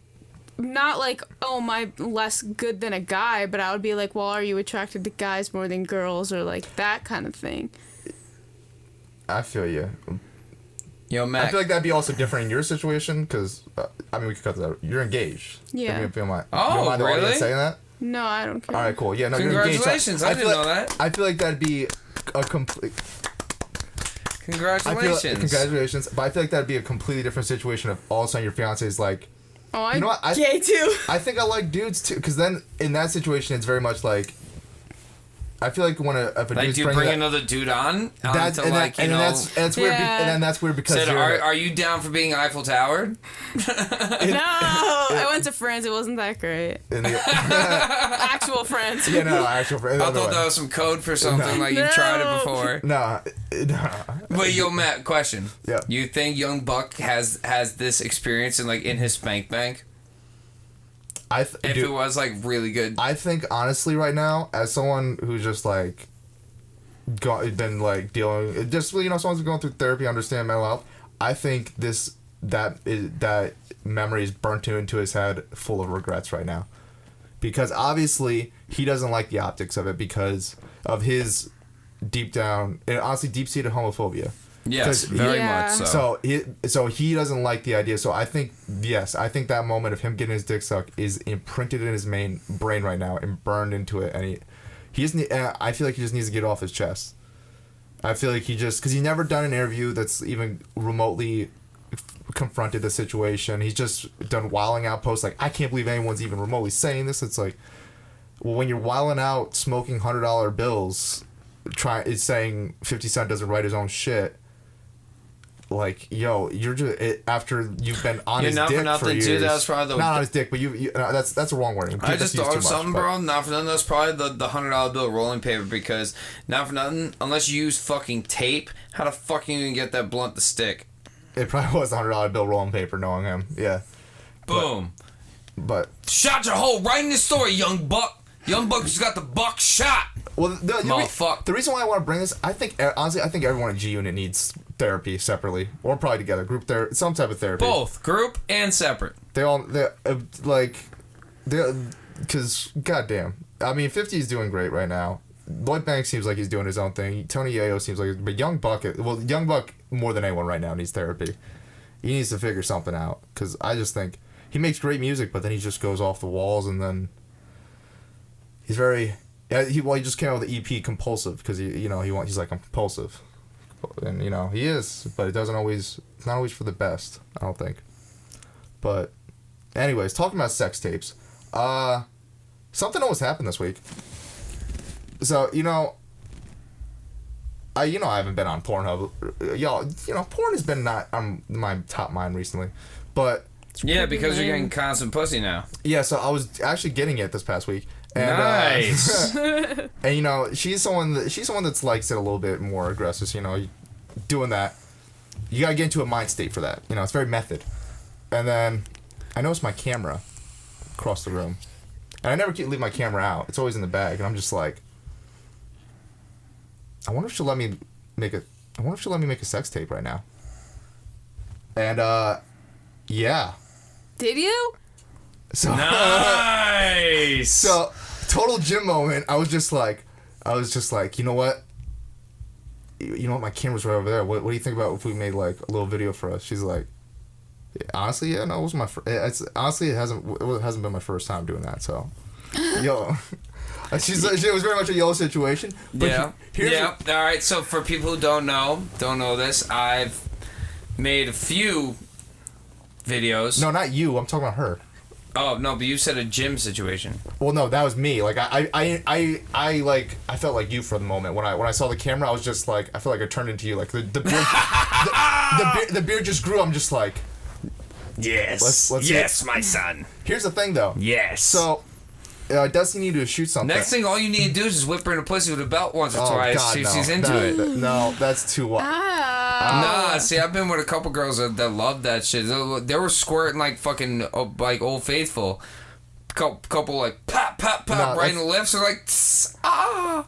Not like, oh, am I less good than a guy, but I would be like, well, are you attracted to guys more than girls, or like that kind of thing. I feel you. Yo, Mac. I feel like that'd be also different in your situation, because, we could cut that out. You're engaged. Yeah. You don't mind really? The audience saying that? No, I don't care. All right, cool. Yeah, no, you're engaged. Congratulations, I didn't know that. I feel like that'd be a complete... Congratulations. But I feel like that'd be a completely different situation if all of a sudden your fiance is like, oh, I'm gay too. I think I like dudes too, because then in that situation it's very much like, I feel like if a dude's do you bring another dude on? That's weird. And then that's weird because are you down for being Eiffel Towered? No, I went to France. It wasn't that great. Actual France. Yeah, no, actual France. I thought that was some code for something. Like you've tried it before. No. But yo, Matt, question. Yeah. You think Young Buck has this experience in his spank bank? If it was like really good. I think honestly right now, as someone who's just like been like dealing, just someone's been going through therapy, understand mental health, I think that memory is burnt into his head, full of regrets right now, because obviously he doesn't like the optics of it because of his deep down and honestly deep-seated homophobia. Yes, very much so. So he doesn't like the idea. So I think that moment of him getting his dick sucked is imprinted in his main brain right now and burned into it. And I feel like he just needs to get it off his chest. I feel like because he's never done an interview that's even remotely confronted the situation. He's just done wilding out posts like, I can't believe anyone's even remotely saying this. It's like, well, when you're wilding out smoking $100 bills, saying 50 Cent doesn't write his own shit. Like, yo, you're just after you've been on his dick for years. Too, that was probably not on his dick, but that's a wrong wording. I just thought of something, bro. Not for nothing, that's probably the $100 bill rolling paper, because not for nothing, unless you use fucking tape, how the fuck are you gonna get that blunt to stick? It probably was the $100 bill rolling paper, knowing him. Yeah. Boom. But shot your hole right in the story, Young Buck. Young Buck just got the buck shot. Well, the reason why I want to bring this, honestly, I think everyone at G Unit needs therapy separately, or probably together, group therapy, some type of therapy. Both group and separate. Because goddamn, I mean, 50 is doing great right now. Lloyd Banks seems like he's doing his own thing. Tony Yayo seems like, but Young Buck more than anyone right now needs therapy. He needs to figure something out, because I just think he makes great music, but then he just goes off the walls, and then he's very. He just came out with the EP Compulsive, because he's like, I'm compulsive, and he is, but it doesn't always, not always for the best, I don't think. But anyways, talking about sex tapes, something almost happened this week. So I haven't been on Pornhub, y'all. Porn has been not on my top mind recently, but yeah, because you're getting constant pussy now. Yeah, so I was actually getting it this past week. And, nice. And she's someone that likes it a little bit more aggressive. So, doing that, you gotta get into a mind state for that. It's very method. And then I noticed my camera across the room, and I never leave my camera out. It's always in the bag, and I'm just like, I wonder if she'll let me make a sex tape right now. And yeah. Did you? So nice. So total gym moment. I was just like, you know what? My camera's right over there. What do you think about if we made like a little video for us? She's like, honestly, yeah, no, it was my. It hasn't been my first time doing that. So, yo. It was very much a yellow situation. But yeah. All right. So for people who don't know this, I've made a few videos. No, not you. I'm talking about her. Oh no, but you said a gym situation. Well, no, that was me. Like I felt like you for the moment when I saw the camera. I was just like, I feel like I turned into you. Like the beard, the beard just grew. I'm just like, yes, let's my son. Here's the thing, though. Yes. So. Does he need to shoot something? Next thing, all you need to do is just whip her in a pussy with a belt once or twice. God, See if no. she's into it. No, that's too wild. Nah, see, I've been with a couple girls that love that shit. They were squirting like fucking like Old Faithful. Couple like pop right in the lips. They're like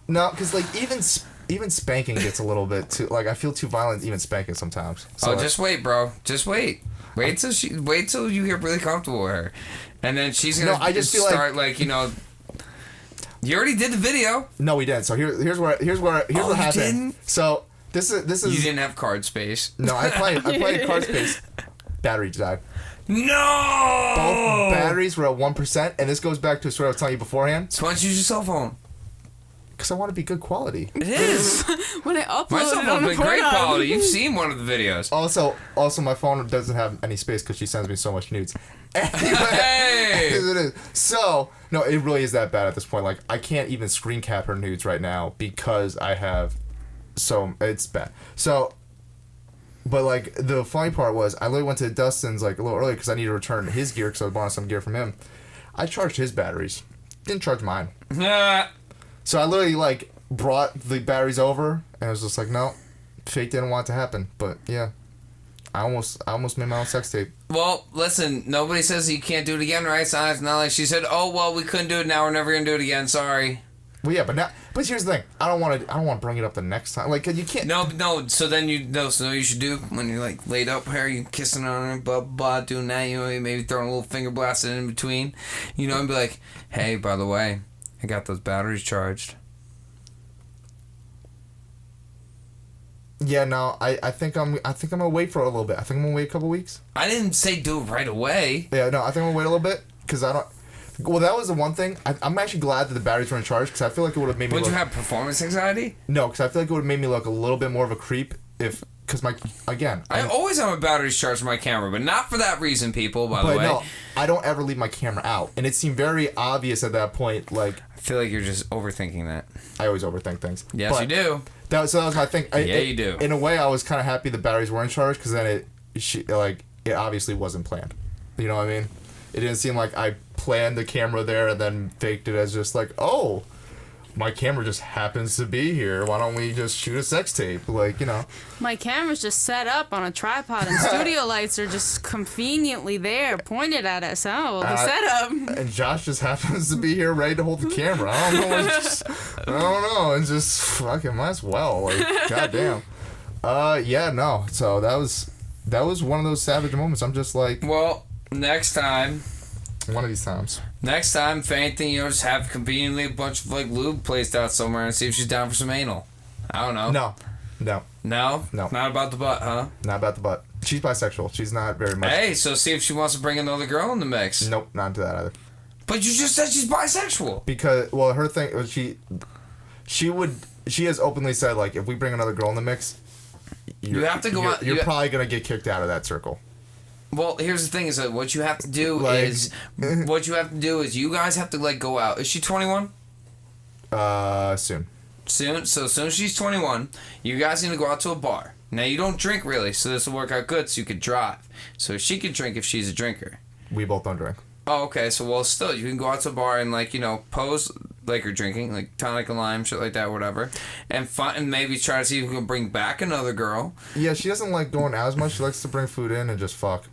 No, because like even spanking gets a little bit too. Like I feel too violent even spanking sometimes. So, just wait, bro. Just wait. Wait till you get really comfortable with her. And then she's gonna start like you already did the video. No, we didn't. So here's what happened. Didn't? So this is you didn't have card space. No, I played card space. Battery died. No. Both batteries were at 1%, and this goes back to what I was telling you beforehand. So why don't you use your cell phone? Because I want to be good quality. It is. When I upload My cell it on phone's the been great Pornhub. quality. You've seen one of the videos. Also, my phone doesn't have any space because she sends me so much nudes. Anyway, Hey! it is. So, no, it really is that bad at this point. Like, I can't even screen cap her nudes right now because I have it's bad. So, but, like, the funny part was I literally went to Dustin's, like, a little earlier because I needed to return his gear because I was buying some gear from him. I charged his batteries. Didn't charge mine. So I literally, like, brought the batteries over, and I was just like, no, fate didn't want it to happen. But yeah, I almost made my own sex tape. Well, listen, nobody says you can't do it again, right? So it's not like she said, "Oh, well, we couldn't do it. Now we're never gonna do it again. Sorry." Well, yeah, but here's the thing. I don't want to bring it up the next time. Like, you can't. No. So then you should do when you're like laid up here, you kissing on her, blah blah, doing that. Maybe throwing a little finger blast in between, and be like, "Hey, by the way, I got those batteries charged." Yeah, no, I think I'm gonna wait for a little bit. I think I'm gonna wait a couple weeks. I didn't say do it right away. Yeah, no, I think I'm gonna wait a little bit because I don't. Well, that was the one thing. I'm actually glad that the batteries were in charge because I feel like it would have made me. Would you have performance anxiety? No, because I feel like it would have made me look a little bit more of a creep if. Because I always have my batteries charged for my camera, but not for that reason, people. By the way, no, I don't ever leave my camera out, and it seemed very obvious at that point. Like, I feel like you're just overthinking that. I always overthink things. Yes, you do. That was my thing. You do. In a way, I was kind of happy the batteries were in charge because then it obviously wasn't planned. You know what I mean? It didn't seem like I planned the camera there and then faked it as just like, oh, my camera just happens to be here. Why don't we just shoot a sex tape? Like, My camera's just set up on a tripod, and studio lights are just conveniently there, pointed at us. Oh, the setup. And Josh just happens to be here ready to hold the camera. I don't know. It's just fucking might as well. Like, goddamn. Yeah, no. So that was one of those savage moments. I'm just like, Well, next time. one of these times. Next time, if anything, just have conveniently a bunch of lube placed out somewhere and see if she's down for some anal. I don't know. No. No? No. Not about the butt, huh? Not about the butt. She's bisexual. She's not very much. Hey, so see if she wants to bring another girl in the mix. Nope, not into that either. But you just said she's bisexual. Because, well, her thing was she has openly said, like, if we bring another girl in the mix, You have to go out. You're probably going to get kicked out of that circle. Well, here's the thing: is that what you have to do is you guys have to go out. Is she 21? Soon. Soon. So as soon as she's 21, you guys need to go out to a bar. Now you don't drink really, so this will work out good. So you could drive. So she could drink if she's a drinker. We both don't drink. Oh, okay. So well, still you can go out to a bar and pose like you're drinking, like tonic and lime, shit like that, whatever, and maybe try to see if you can bring back another girl. Yeah, she doesn't like going out as much. She likes to bring food in and just fuck.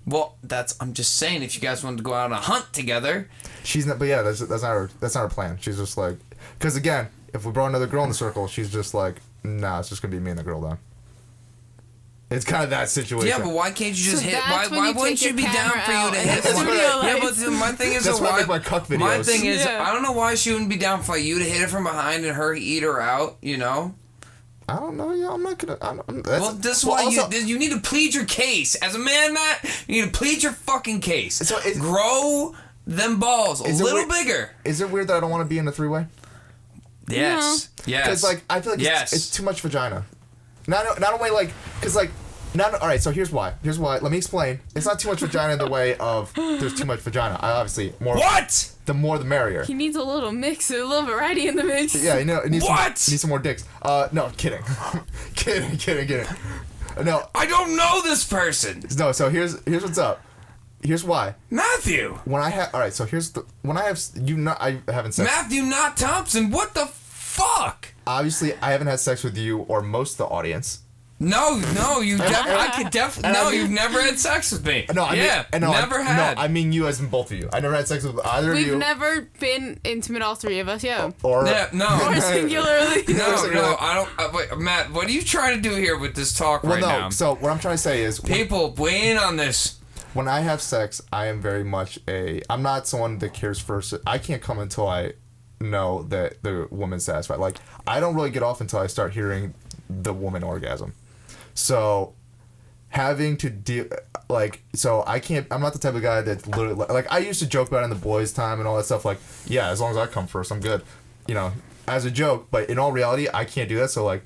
Well, I'm just saying, if you guys wanted to go out on a hunt together. She's not, but yeah, that's not her plan. She's just like, because again, if we brought another girl in the circle, she's just like, nah, it's just gonna be me and the girl then. It's kind of that situation. Yeah, but why can't you just hit? Why wouldn't you be down for you to hit? Yeah, but my thing is, that's why I make my cuck videos. My thing is, I don't know why she wouldn't be down for you to hit her from behind and her eat her out. You know. I don't know, yeah, I'm not gonna. This is why you need to plead your case. As a man, Matt, you need to plead your fucking case. So grow them balls a little bigger. Is it weird that I don't want to be in a three-way? Yes. No. Yes. Because I feel like it's too much vagina. Not only because all right. So here's why. Let me explain. It's not too much vagina in the way of there's too much vagina. I obviously more. What? The more the merrier. He needs a little mix, a little variety in the mix. Yeah, it needs what? Needs some more dicks. No, kidding. kidding. No. I don't know this person. No, so here's what's up. Here's why. Matthew. I haven't sex. Matthew Not Thompson. What the fuck? Obviously, I haven't had sex with you or most of the audience. No, you definitely. You've never had sex with me. No, never had. No, I mean you as in both of you. I never had sex with either of you. We've never been intimate, all three of us, yeah. Or singularly. No, I don't. Wait, Matt, what are you trying to do here with this talk now? So what I'm trying to say is, people weigh in on this. When I have sex, I am very much I'm not someone that cares first. I can't come until I know that the woman's satisfied. Like, I don't really get off until I start hearing the woman orgasm. So having to deal I'm not the type of guy that literally I used to joke about it in the boys' time and all that stuff, as long as I come first, I'm good, as a joke, but in all reality I can't do that. So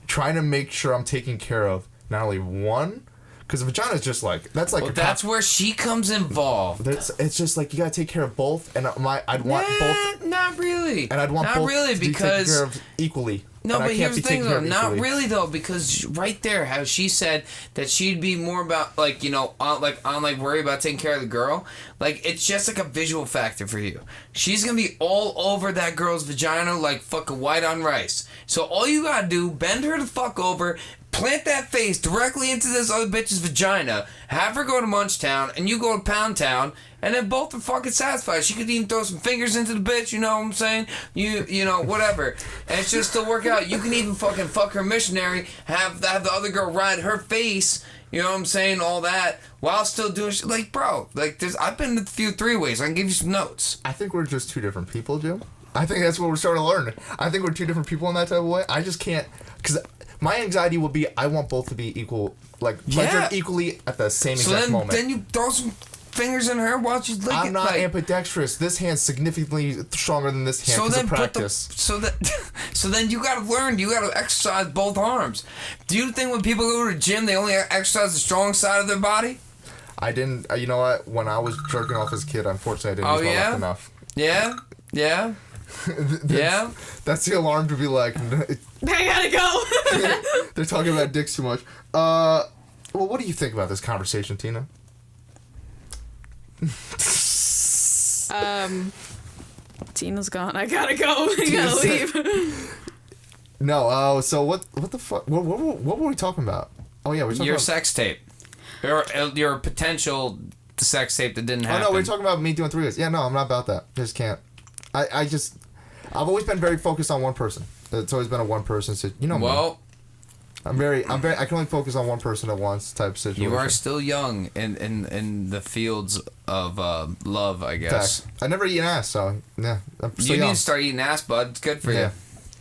trying to make sure I'm taking care of not only one, because the vagina is just that's where she comes involved. It's just you gotta take care of both, and I'd want both. Not really. And I'd want both really, to be taken care of equally. No, but here's the thing, though. Not really, though, because right there, how she said that she'd be more about, worry about taking care of the girl. It's just a visual factor for you. She's gonna be all over that girl's vagina like fucking white on rice. So all you gotta do, bend her the fuck over, plant that face directly into this other bitch's vagina, have her go to Munch Town, and you go to Pound Town, and then both are fucking satisfied. She could even throw some fingers into the bitch, you know what I'm saying? You know, whatever. And it should still work out. You can even fucking fuck her missionary, have the other girl ride her face, you know what I'm saying, all that, while still doing shit. I've been to a few three-ways. I can give you some notes. I think we're just two different people, Jim. I think that's what we're starting to learn. I think we're two different people in that type of way. I just can't, because my anxiety will be I want both to be equal, pleasured equally at the same exact moment. Then you throw some fingers in her while she's licking. I'm not ambidextrous. This hand's significantly stronger than this hand because of practice. So then you gotta learn. You gotta exercise both arms. Do you think when people go to the gym, they only exercise the strong side of their body? I didn't. You know what? When I was jerking off as a kid, unfortunately, I didn't use my left enough. Yeah. Yeah. That's the alarm to be like, I gotta go. They're talking about dicks too much. Well, what do you think about this conversation, Tina? Tina's gone. I gotta go. I gotta leave. No. So what the fuck? What were we talking about? Oh yeah, we're talking your about sex tape, your potential sex tape that didn't happen. Oh no, we're talking about me doing 3 years. Yeah, no, I'm not about that. I just can't. I've always been very focused on one person. It's always been a one person. So, Well, I can only focus on one person at once type situation. You are still young in the fields of love, I guess. Facts. I never eaten ass, so yeah. I'm still You young. need to start eating ass, bud. It's good for you.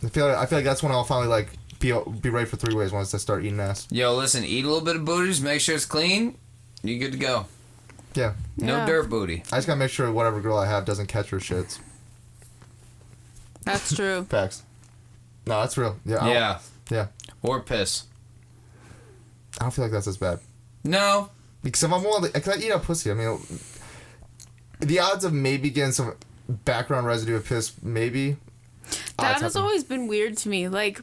I feel like that's when I'll finally like be ready for 3 ways once I start eating ass. Yo, listen, eat a little bit of booties, make sure it's clean. You're good to go. Yeah. No dirt booty. I just gotta make sure whatever girl I have doesn't catch her shits. That's true. Facts. No, that's real. Yeah. Yeah. Or piss. I don't feel like that's as bad. No. Because if I'm willing to, can I eat a pussy? I mean, the odds of maybe getting some background residue of piss, maybe. That has always been weird to me. Like,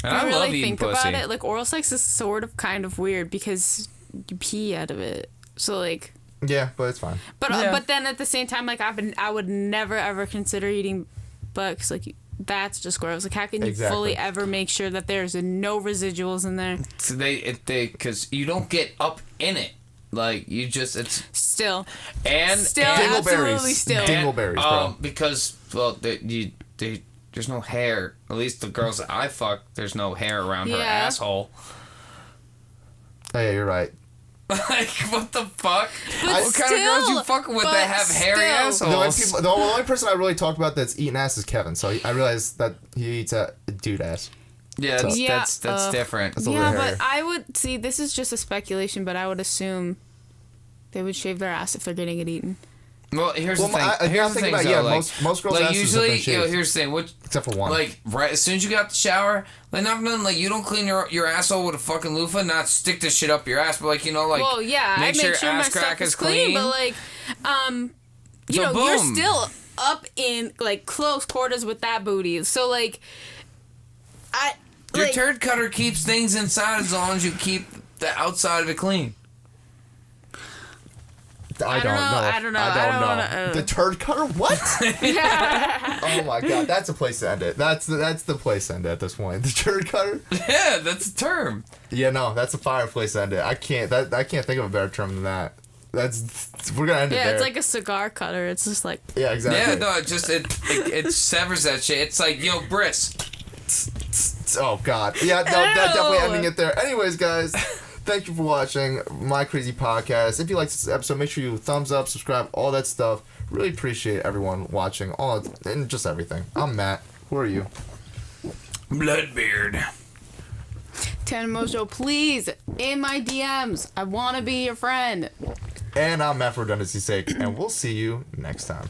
And if I you love really eating think pussy. about it, like oral sex is sort of kind of weird because you pee out of it. So like. Yeah, but it's fine. But then at the same time, like I would never ever consider eating butt 'cause like that's just gross. Like how can you fully ever make sure that there's no residuals in there? So because you don't get up in it. Like you just still Dingleberries. absolutely still Dingleberries, bro. Because there's no hair. At least the girls that I fuck, there's no hair around her asshole. Oh, yeah, you're right. Like, what the fuck? But what kind of girls you fucking with that have hairy assholes? The only person I really talk about that's eating ass is Kevin. So I realized that he eats a dude ass. Yeah, that's different. That's a yeah, little but I would see. This is just a speculation, but I would assume they would shave their ass if they're getting it eaten. Well, here's the thing. Here's the thing about most girls' like asses usually, have been shaved. here's the thing. Except for one. Like right as soon as you get out the shower, like nothing. Like you don't clean your asshole with a fucking loofah, not stick this shit up your ass, but like like. Well, yeah, I make sure your my ass stuff crack is is clean, but like, you know, you're boom. still up in like close quarters with that booty. So like, Your turd cutter keeps things inside as long as you keep the outside of it clean. I don't know. The turd cutter? What? Oh my god, that's a place to end it. That's the place to end it at this point. The turd cutter? Yeah, that's a term. Yeah, no, that's a fireplace to end it. I can't think of a better term than that. We're gonna end it there. Yeah, it's like a cigar cutter. It's just like. Yeah, exactly. Yeah, no, it severs that shit. It's like, yo, Briss. Oh god. Yeah, no, that's definitely ending it there. Anyways, guys. Thank you for watching My Crazy Podcast. If you liked this episode, make sure you thumbs up, subscribe, all that stuff. Really appreciate everyone watching, and just everything. I'm Matt. Who are you? Bloodbeard. Tan Mojo, please, in my DMs. I want to be your friend. And I'm Matt for redundancy's sake, and we'll see you next time.